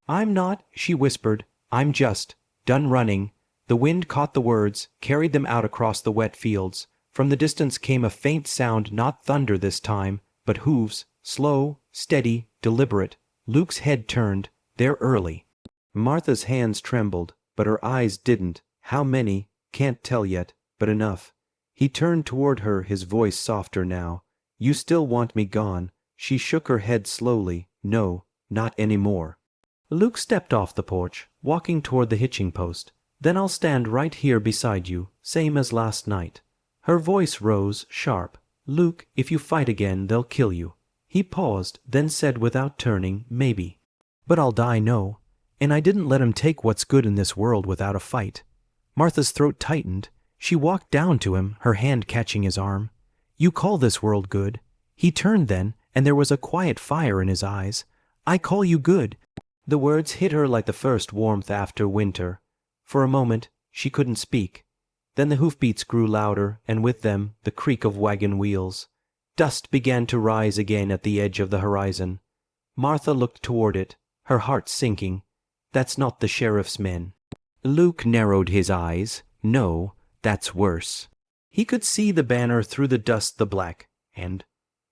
I'm not, she whispered. I'm just done running. The wind caught the words, carried them out across the wet fields. From the distance came a faint sound, not thunder this time, but hooves, slow, steady, deliberate. Luke's head turned. They're early. Martha's hands trembled, but her eyes didn't. How many? Can't tell yet, but enough. He turned toward her, his voice softer now. You still want me gone? She shook her head slowly. No, not anymore. Luke stepped off the porch, walking toward the hitching post. Then I'll stand right here beside you, same as last night. Her voice rose, sharp. Luke, if you fight again, they'll kill you. He paused, then said without turning, maybe. But I'll die, no. And I didn't let him take what's good in this world without a fight. Martha's throat tightened. She walked down to him, her hand catching his arm. You call this world good. He turned then, and there was a quiet fire in his eyes. I call you good. The words hit her like the first warmth after winter. For a moment, she couldn't speak. Then the hoofbeats grew louder, and with them, the creak of wagon wheels. Dust began to rise again at the edge of the horizon. Martha looked toward it, her heart sinking. That's not the sheriff's men. Luke narrowed his eyes. No, that's worse. He could see the banner through the dust, the black and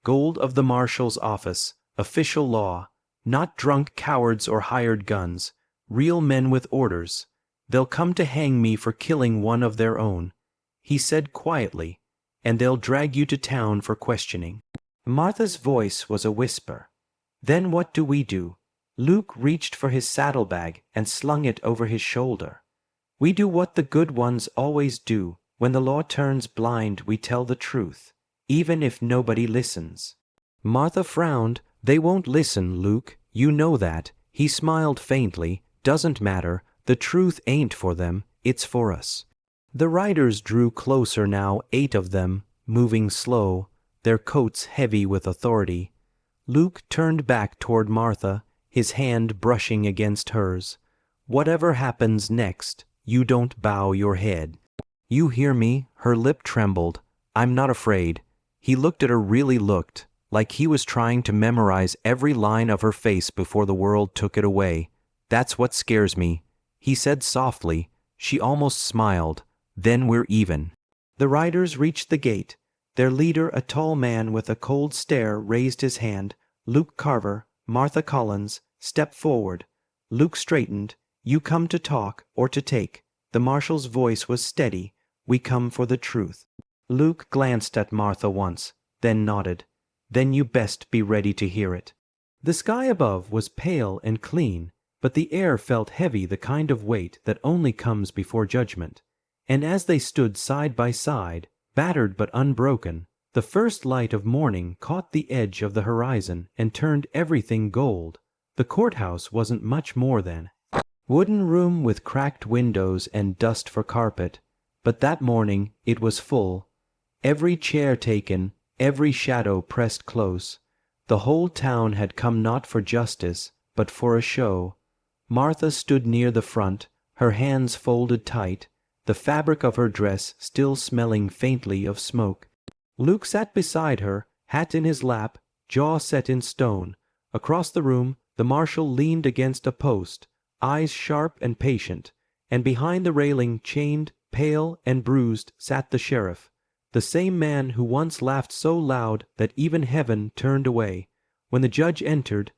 gold of the marshal's office, official law, not drunk cowards or hired guns, real men with orders. They'll come to hang me for killing one of their own, he said quietly, and they'll drag you to town for questioning. Martha's voice was a whisper. Then what do we do? Luke reached for his saddlebag and slung it over his shoulder. We do what the good ones always do. When the law turns blind, we tell the truth, even if nobody listens. Martha frowned. They won't listen, Luke. You know that. He smiled faintly. Doesn't matter. The truth ain't for them. It's for us. The riders drew closer now, 8 of them, moving slow, their coats heavy with authority. Luke turned back toward Martha, his hand brushing against hers. Whatever happens next, you don't bow your head. You hear me? Her lip trembled. I'm not afraid. He looked at her, really looked, like he was trying to memorize every line of her face before the world took it away. That's what scares me, he said softly. She almost smiled. Then we're even. The riders reached the gate. Their leader, a tall man with a cold stare, raised his hand. Luke Carver, Martha Collins, stepped forward. Luke straightened. You come to talk or to take? The marshal's voice was steady. We come for the truth. Luke glanced at Martha once, then nodded. Then you best be ready to hear it. The sky above was pale and clean, but the air felt heavy, the kind of weight that only comes before judgment. And as they stood side by side, battered but unbroken, The first light of morning caught the edge of the horizon and turned everything gold. The courthouse wasn't much more than wooden room with cracked windows and dust for carpet, but that morning it was full. Every chair taken, every shadow pressed close. The whole town had come not for justice, but for a show. Martha stood near the front, her hands folded tight, the fabric of her dress still smelling faintly of smoke. Luke sat beside her, hat in his lap, jaw set in stone. Across the room, the marshal leaned against a post, eyes sharp and patient, and behind the railing, chained, pale and bruised, sat the sheriff, the same man who once laughed so loud that even heaven turned away. When the judge entered,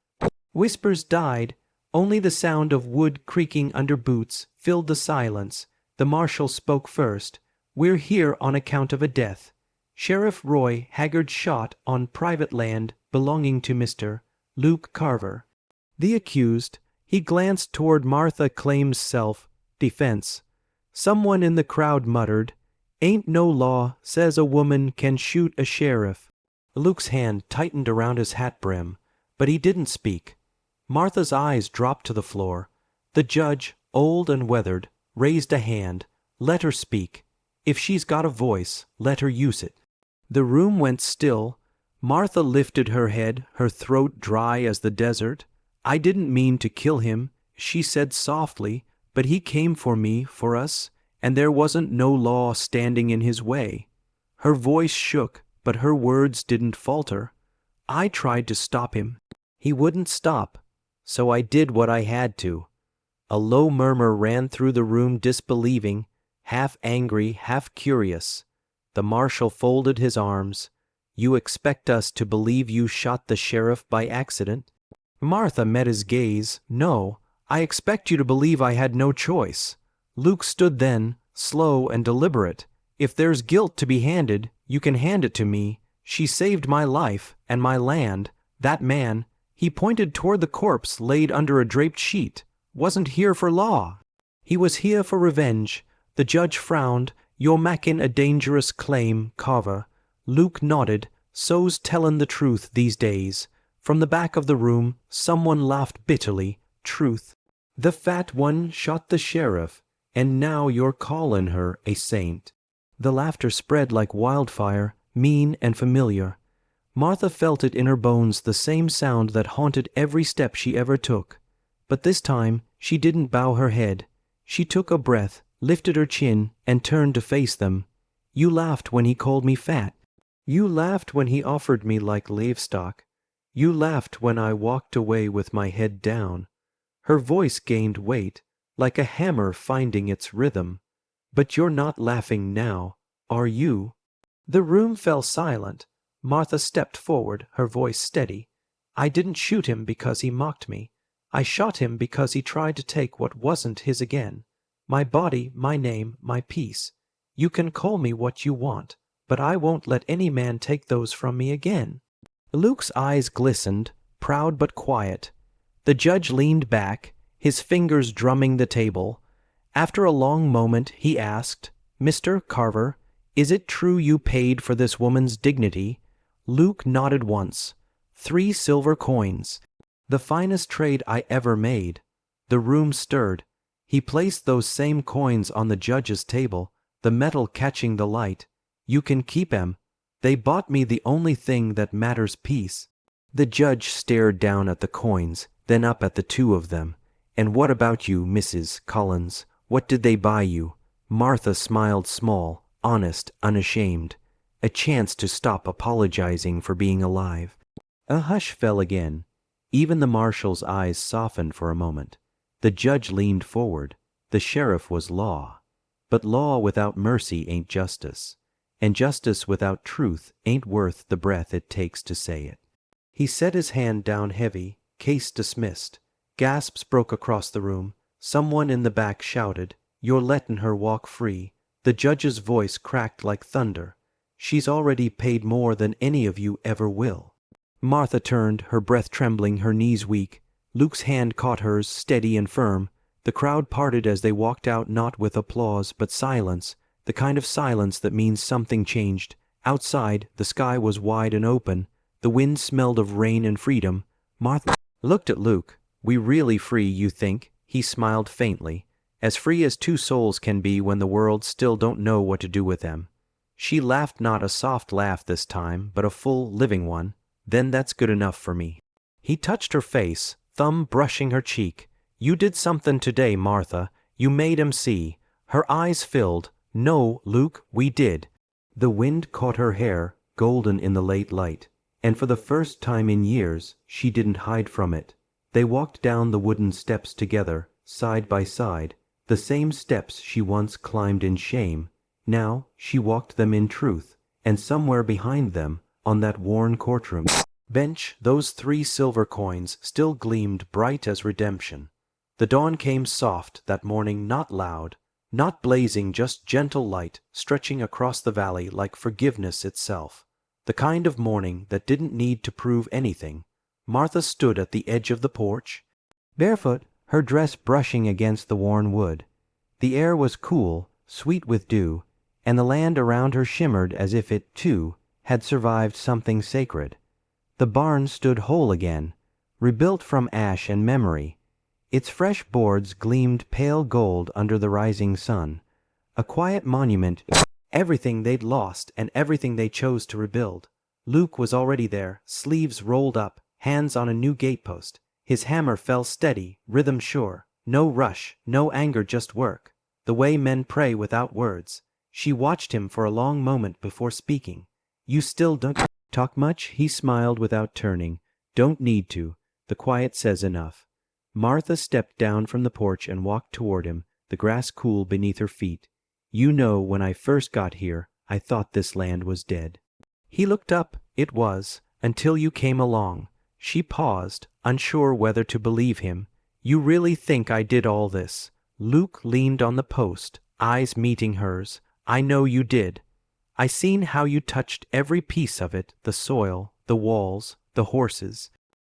whispers died. Only the sound of wood creaking under boots filled the silence. The marshal spoke first. "We're here on account of a death. Sheriff Roy Haggard shot on private land belonging to Mr. Luke Carver." The accused, he glanced toward Martha, claims self-defense. Someone in the crowd muttered, "Ain't no law says a woman can shoot a sheriff." Luke's hand tightened around his hat brim, but he didn't speak. Martha's eyes dropped to the floor. The judge, old and weathered, raised a hand. Let her speak. If she's got a voice, let her use it. The room went still. Martha lifted her head, her throat dry as the desert. "I didn't mean to kill him," she said softly, "but he came for me, for us, and there wasn't no law standing in his way." Her voice shook, but her words didn't falter. "I tried to stop him. He wouldn't stop, so I did what I had to." A low murmur ran through the room, disbelieving, half angry, half curious. The marshal folded his arms. "You expect us to believe you shot the sheriff by accident?" Martha met his gaze. "No, I expect you to believe I had no choice." Luke stood then, slow and deliberate. "If there's guilt to be handed, you can hand it to me. She saved my life and my land. That man," he pointed toward the corpse laid under a draped sheet, "wasn't here for law. He was here for revenge." The judge frowned. "You're makin' a dangerous claim, Carver." Luke nodded. "So's tellin' the truth these days." From the back of the room, someone laughed bitterly. "Truth. The fat one shot the sheriff, and now you're callin' her a saint." The laughter spread like wildfire, mean and familiar. Martha felt it in her bones, the same sound that haunted every step she ever took. But this time she didn't bow her head. She took a breath, lifted her chin, and turned to face them. "You laughed when he called me fat. You laughed when he offered me like livestock. You laughed when I walked away with my head down." Her voice gained weight, like a hammer finding its rhythm. "But you're not laughing now, are you?" The room fell silent. Martha stepped forward, her voice steady. "I didn't shoot him because he mocked me. I shot him because he tried to take what wasn't his again. My body, my name, my peace. You can call me what you want, but I won't let any man take those from me again." Luke's eyes glistened, proud but quiet. The judge leaned back, his fingers drumming the table. After a long moment, he asked, "Mr. Carver, is it true you paid for this woman's dignity?" Luke nodded once. 3 silver coins. "The finest trade I ever made." The room stirred. He placed those same coins on the judge's table, the metal catching the light. "You can keep 'em. They bought me the only thing that matters, peace." The judge stared down at the coins, then up at the two of them. "And what about you, Mrs. Collins? What did they buy you?" Martha smiled small, honest, unashamed. A chance to stop apologizing for being alive. A hush fell again. Even the marshal's eyes softened for a moment. The judge leaned forward. The sheriff was law. But law without mercy ain't justice. And justice without truth ain't worth the breath it takes to say it. He set his hand down heavy. Case dismissed. Gasps broke across the room. Someone in the back shouted, "You're lettin' her walk free." The judge's voice cracked like thunder. "She's already paid more than any of you ever will." Martha turned, her breath trembling, her knees weak. Luke's hand caught hers, steady and firm. The crowd parted as they walked out, not with applause, but silence, the kind of silence that means something changed. Outside, the sky was wide and open. The wind smelled of rain and freedom. Martha looked at Luke. We really free, you think? He smiled faintly. As free as two souls can be when the world still don't know what to do with them. She laughed, not a soft laugh this time, but a full, living one. Then that's good enough for me. He touched her face, thumb brushing her cheek. You did something today, Martha. You made him see. Her eyes filled. No, Luke, we did. The wind caught her hair, golden in the late light, and for the first time in years she didn't hide from it. They walked down the wooden steps together, side by side, the same steps she once climbed in shame. Now she walked them in truth, and somewhere behind them, on that worn courtroom bench, those 3 silver coins still gleamed bright as redemption. The dawn came soft that morning, not loud, not blazing, just gentle light stretching across the valley like forgiveness itself. The kind of morning that didn't need to prove anything. Martha stood at the edge of the porch, barefoot, her dress brushing against the worn wood. The air was cool, sweet with dew, and the land around her shimmered as if it, too, had survived something sacred. The barn stood whole again, rebuilt from ash and memory. Its fresh boards gleamed pale gold under the rising sun, a quiet monument, everything they'd lost and everything they chose to rebuild. Luke was already there, sleeves rolled up, hands on a new gatepost. His hammer fell steady, rhythm sure. No rush, no anger, just work. The way men pray without words. She watched him for a long moment before speaking. You still don't talk much? He smiled without turning. Don't need to. The quiet says enough. Martha stepped down from the porch and walked toward him, the grass cool beneath her feet. You know, when I first got here, I thought this land was dead. He looked up. It was, until you came along. She paused, unsure whether to believe him. You really think I did all this? Luke leaned on the post, eyes meeting hers. I know you did. I seen how you touched every piece of it, the soil, the walls, the horses.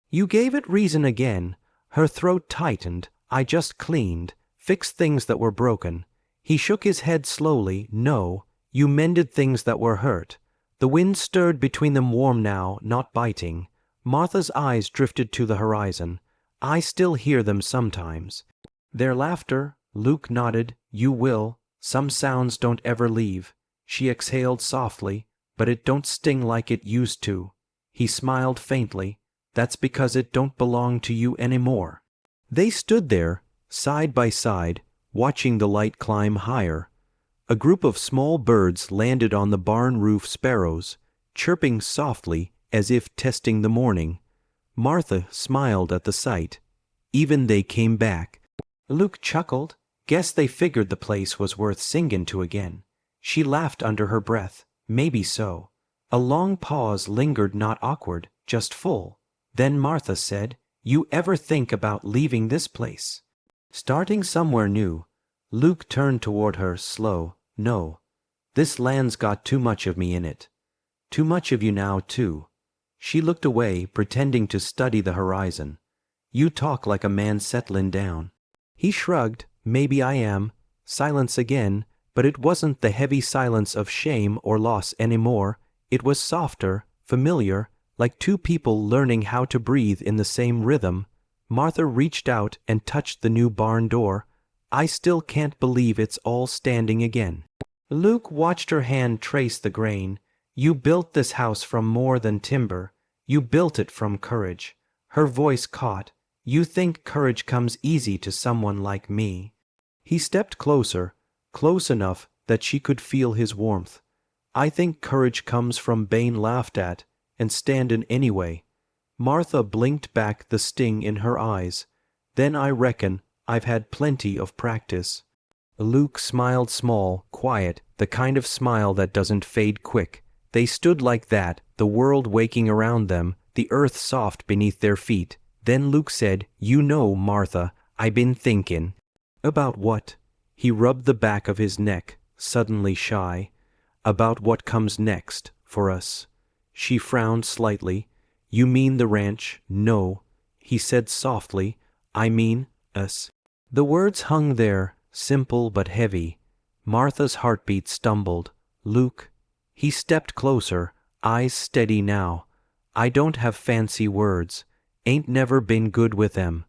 You gave it reason again. Her throat tightened. I just cleaned, fixed things that were broken. He shook his head slowly. No, you mended things that were hurt. The wind stirred between them, warm now, not biting. Martha's eyes drifted to the horizon. I still hear them sometimes. Their laughter. Luke nodded. You will. Some sounds don't ever leave. She exhaled softly, but it don't sting like it used to. He smiled faintly. That's because it don't belong to you anymore. They stood there, side by side, watching the light climb higher. A group of small birds landed on the barn roof, sparrows, chirping softly as if testing the morning. Martha smiled at the sight. Even they came back. Luke chuckled. Guess they figured the place was worth singin' to again. She laughed under her breath. Maybe so. A long pause lingered, not awkward, just full. Then Martha said, You ever think about leaving this place? Starting somewhere new? Luke turned toward her, slow. No. This land's got too much of me in it. Too much of you now, too. She looked away, pretending to study the horizon. You talk like a man settlin' down. He shrugged. Maybe I am. Silence again, but it wasn't the heavy silence of shame or loss anymore. It was softer, familiar, like two people learning how to breathe in the same rhythm. Martha reached out and touched the new barn door. I still can't believe it's all standing again. Luke watched her hand trace the grain. You built this house from more than timber. You built it from courage. Her voice caught. You think courage comes easy to someone like me. He stepped closer, close enough that she could feel his warmth. I think courage comes from being laughed at and standin' anyway. Martha blinked back, the sting in her eyes. Then I reckon I've had plenty of practice. Luke smiled, small, quiet, the kind of smile that doesn't fade quick. They stood like that, the world waking around them, the earth soft beneath their feet. Then Luke said, You know, Martha, I been thinkin'. About what? He rubbed the back of his neck, suddenly shy. About what comes next, for us. She frowned slightly. You mean the ranch? No. He said softly, I mean, us. The words hung there, simple but heavy. Martha's heartbeat stumbled. Luke, He stepped closer, eyes steady now. I don't have fancy words, ain't never been good with them.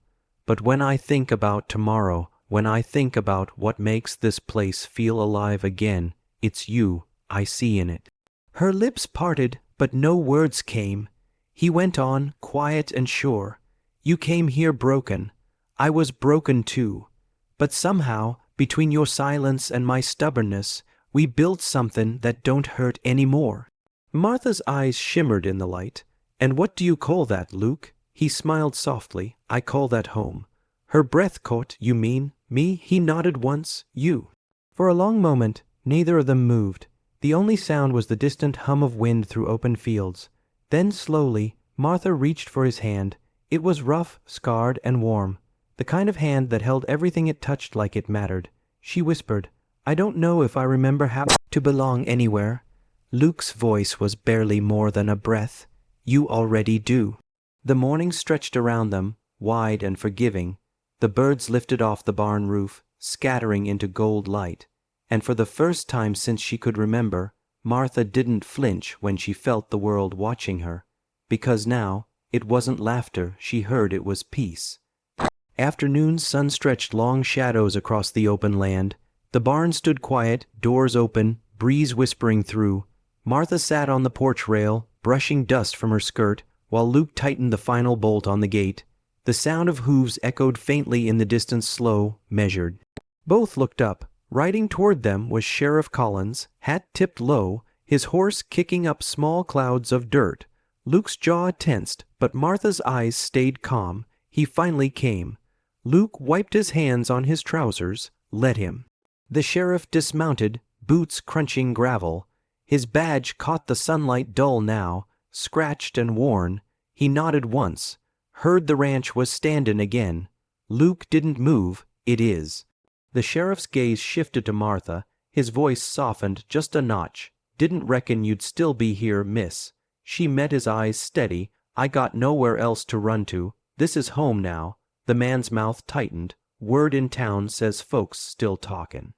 But when I think about tomorrow, when I think about what makes this place feel alive again, it's you I see in it. Her lips parted, but no words came. He went on, quiet and sure. You came here broken. I was broken too. But somehow, between your silence and my stubbornness, we built something that don't hurt anymore. Martha's eyes shimmered in the light. And what do you call that, Luke? He smiled softly. I call that home. Her breath caught. You mean me? He nodded once. You. For a long moment, neither of them moved. The only sound was the distant hum of wind through open fields. Then slowly, Martha reached for his hand. It was rough, scarred, and warm. The kind of hand that held everything it touched like it mattered. She whispered, I don't know if I remember how to belong anywhere. Luke's voice was barely more than a breath. You already do. The morning stretched around them, wide and forgiving. The birds lifted off the barn roof, scattering into gold light. And for the first time since she could remember, Martha didn't flinch when she felt the world watching her. Because now, it wasn't laughter she heard, it was peace. Afternoon's sun stretched long shadows across the open land. The barn stood quiet, doors open, breeze whispering through. Martha sat on the porch rail, brushing dust from her skirt, while Luke tightened the final bolt on the gate. The sound of hooves echoed faintly in the distance, slow, measured. Both looked up. Riding toward them was Sheriff Collins, hat tipped low, his horse kicking up small clouds of dirt. Luke's jaw tensed, but Martha's eyes stayed calm. He finally came. Luke wiped his hands on his trousers, let him. The sheriff dismounted, boots crunching gravel. His badge caught the sunlight, dull now, scratched and worn. He nodded once, heard the ranch was standin' again. Luke didn't move. It is. The sheriff's gaze shifted to Martha, his voice softened just a notch. Didn't reckon you'd still be here, miss. She met his eyes steady. I got nowhere else to run to. This is home now. The man's mouth tightened. Word in town says folks still talkin'.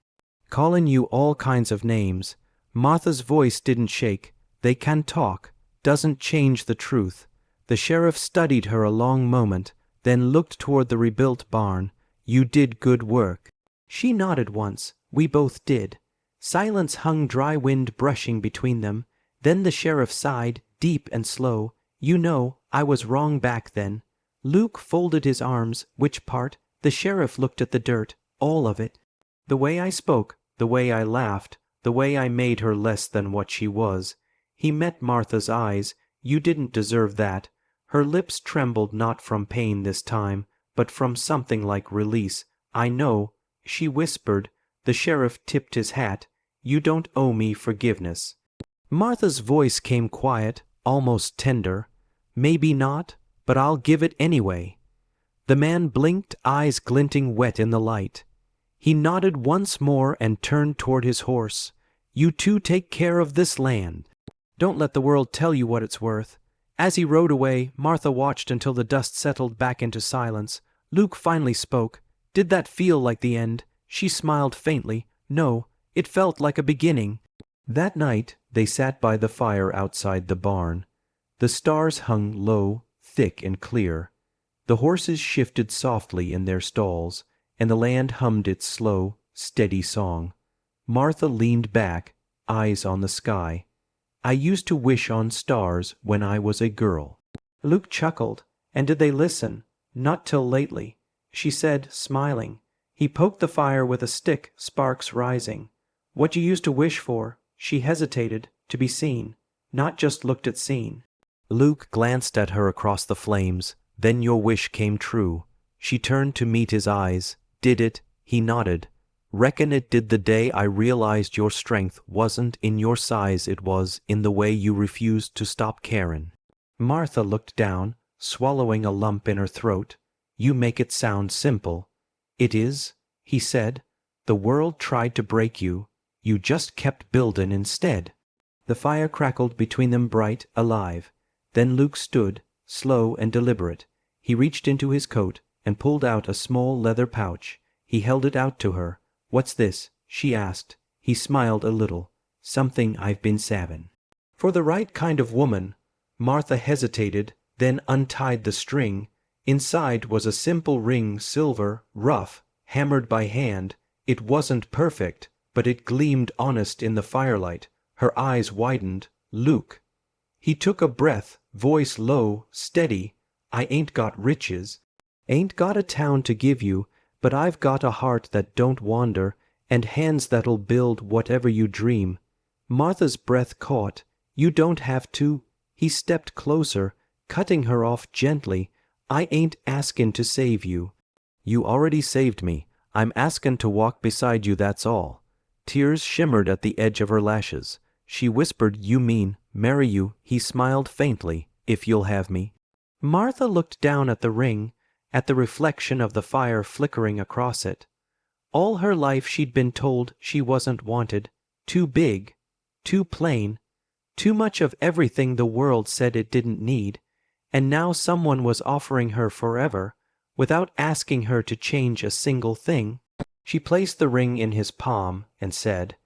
Callin' you all kinds of names. Martha's voice didn't shake. They can talk. Doesn't change the truth. The sheriff studied her a long moment, then looked toward the rebuilt barn. You did good work. She nodded once. We both did. Silence hung, dry wind brushing between them. Then the sheriff sighed, deep and slow. You know, I was wrong back then. Luke folded his arms. Which part? The sheriff looked at the dirt. All of it. The way I spoke, the way I laughed, the way I made her less than what she was. He met Martha's eyes. You didn't deserve that. Her lips trembled, not from pain this time, but from something like release. I know. She whispered. The sheriff tipped his hat. You don't owe me forgiveness. Martha's voice came quiet, almost tender. Maybe not, but I'll give it anyway. The man blinked, eyes glinting wet in the light. He nodded once more and turned toward his horse. You two take care of this land. Don't let the world tell you what it's worth. As he rode away, Martha watched until the dust settled back into silence. Luke finally spoke. Did that feel like the end? She smiled faintly. No, it felt like a beginning. That night, they sat by the fire outside the barn. The stars hung low, thick and clear. The horses shifted softly in their stalls, and the land hummed its slow, steady song. Martha leaned back, eyes on the sky. I used to wish on stars when I was a girl. Luke chuckled. And did they listen? Not till lately. She said, smiling. He poked the fire with a stick, sparks rising. What you used to wish for? She hesitated. To be seen. Not just looked at seen. Luke glanced at her across the flames. Then your wish came true. She turned to meet his eyes. Did it? He nodded. Reckon it did the day I realized your strength wasn't in your size, it was in the way you refused to stop carin'. Martha looked down, swallowing a lump in her throat. You make it sound simple. It is, he said. The world tried to break you. You just kept buildin' instead. The fire crackled between them, bright, alive. Then Luke stood, slow and deliberate. He reached into his coat and pulled out a small leather pouch. He held it out to her. What's this? She asked. He smiled a little. something I've been savin'. For the right kind of woman. Martha hesitated, then untied the string. Inside was a simple ring, silver, rough, hammered by hand. It wasn't perfect, but it gleamed honest in the firelight. Her eyes widened. Luke. He took a breath, voice low, steady. I ain't got riches, ain't got a town to give you, but I've got a heart that don't wander, and hands that'll build whatever you dream. Martha's breath caught. You don't have to. He stepped closer, cutting her off gently. I ain't askin' to save you. You already saved me. I'm askin' to walk beside you, that's all. Tears shimmered at the edge of her lashes. She whispered, you mean, marry you. He smiled faintly, if you'll have me. Martha looked down at the ring, at the reflection of the fire flickering across it. All her life she'd been told she wasn't wanted, too big, too plain, too much of everything the world said it didn't need, and now someone was offering her forever, without asking her to change a single thing. She placed the ring in his palm and said,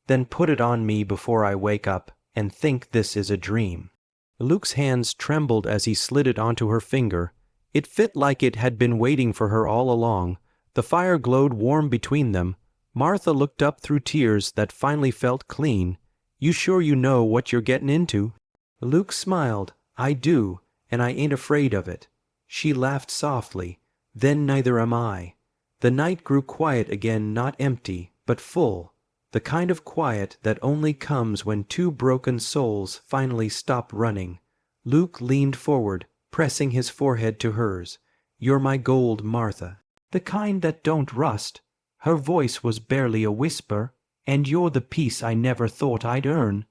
then put it on me before I wake up and think this is a dream. Luke's hands trembled as he slid it onto her finger. It fit like it had been waiting for her all along. The fire glowed warm between them. Martha looked up through tears that finally felt clean. You sure you know what you're getting into? Luke smiled. I do, and I ain't afraid of it. She laughed softly. Then neither am I. The night grew quiet again, not empty, but full. The kind of quiet that only comes when two broken souls finally stop running. Luke leaned forward, pressing his forehead to hers. You're my gold, Martha. The kind that don't rust. Her voice was barely a whisper. And you're the peace I never thought I'd earn.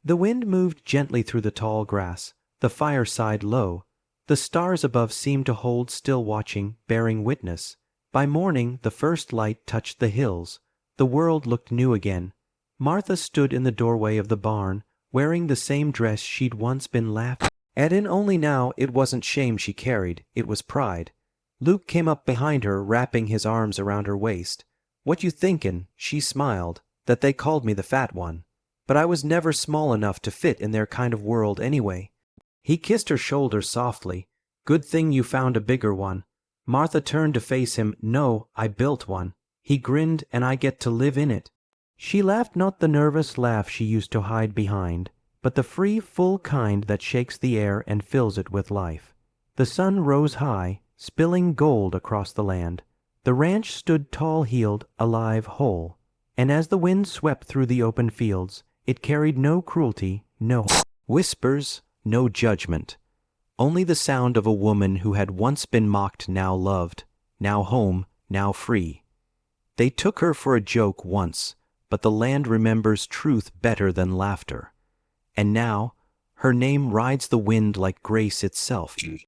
The wind moved gently through the tall grass, the fire sighed low. The stars above seemed to hold still, watching, bearing witness. By morning the first light touched the hills. The world looked new again. Martha stood in the doorway of the barn, wearing the same dress she'd once been laughed at in, only now it wasn't shame she carried, it was pride. Luke came up behind her, wrapping his arms around her waist. What you thinkin'? She smiled. That they called me the fat one. But I was never small enough to fit in their kind of world anyway. He kissed her shoulder softly. Good thing you found a bigger one. Martha turned to face him. No, I built one. He grinned, and I get to live in it. She laughed, not the nervous laugh she used to hide behind, but the free, full kind that shakes the air and fills it with life. The sun rose high, spilling gold across the land. The ranch stood tall-heeled, alive, whole. And as the wind swept through the open fields, it carried no cruelty, no whispers, no judgment. Only the sound of a woman who had once been mocked, now loved, now home, now free. They took her for a joke once, but the land remembers truth better than laughter. And now, her name rides the wind like grace itself.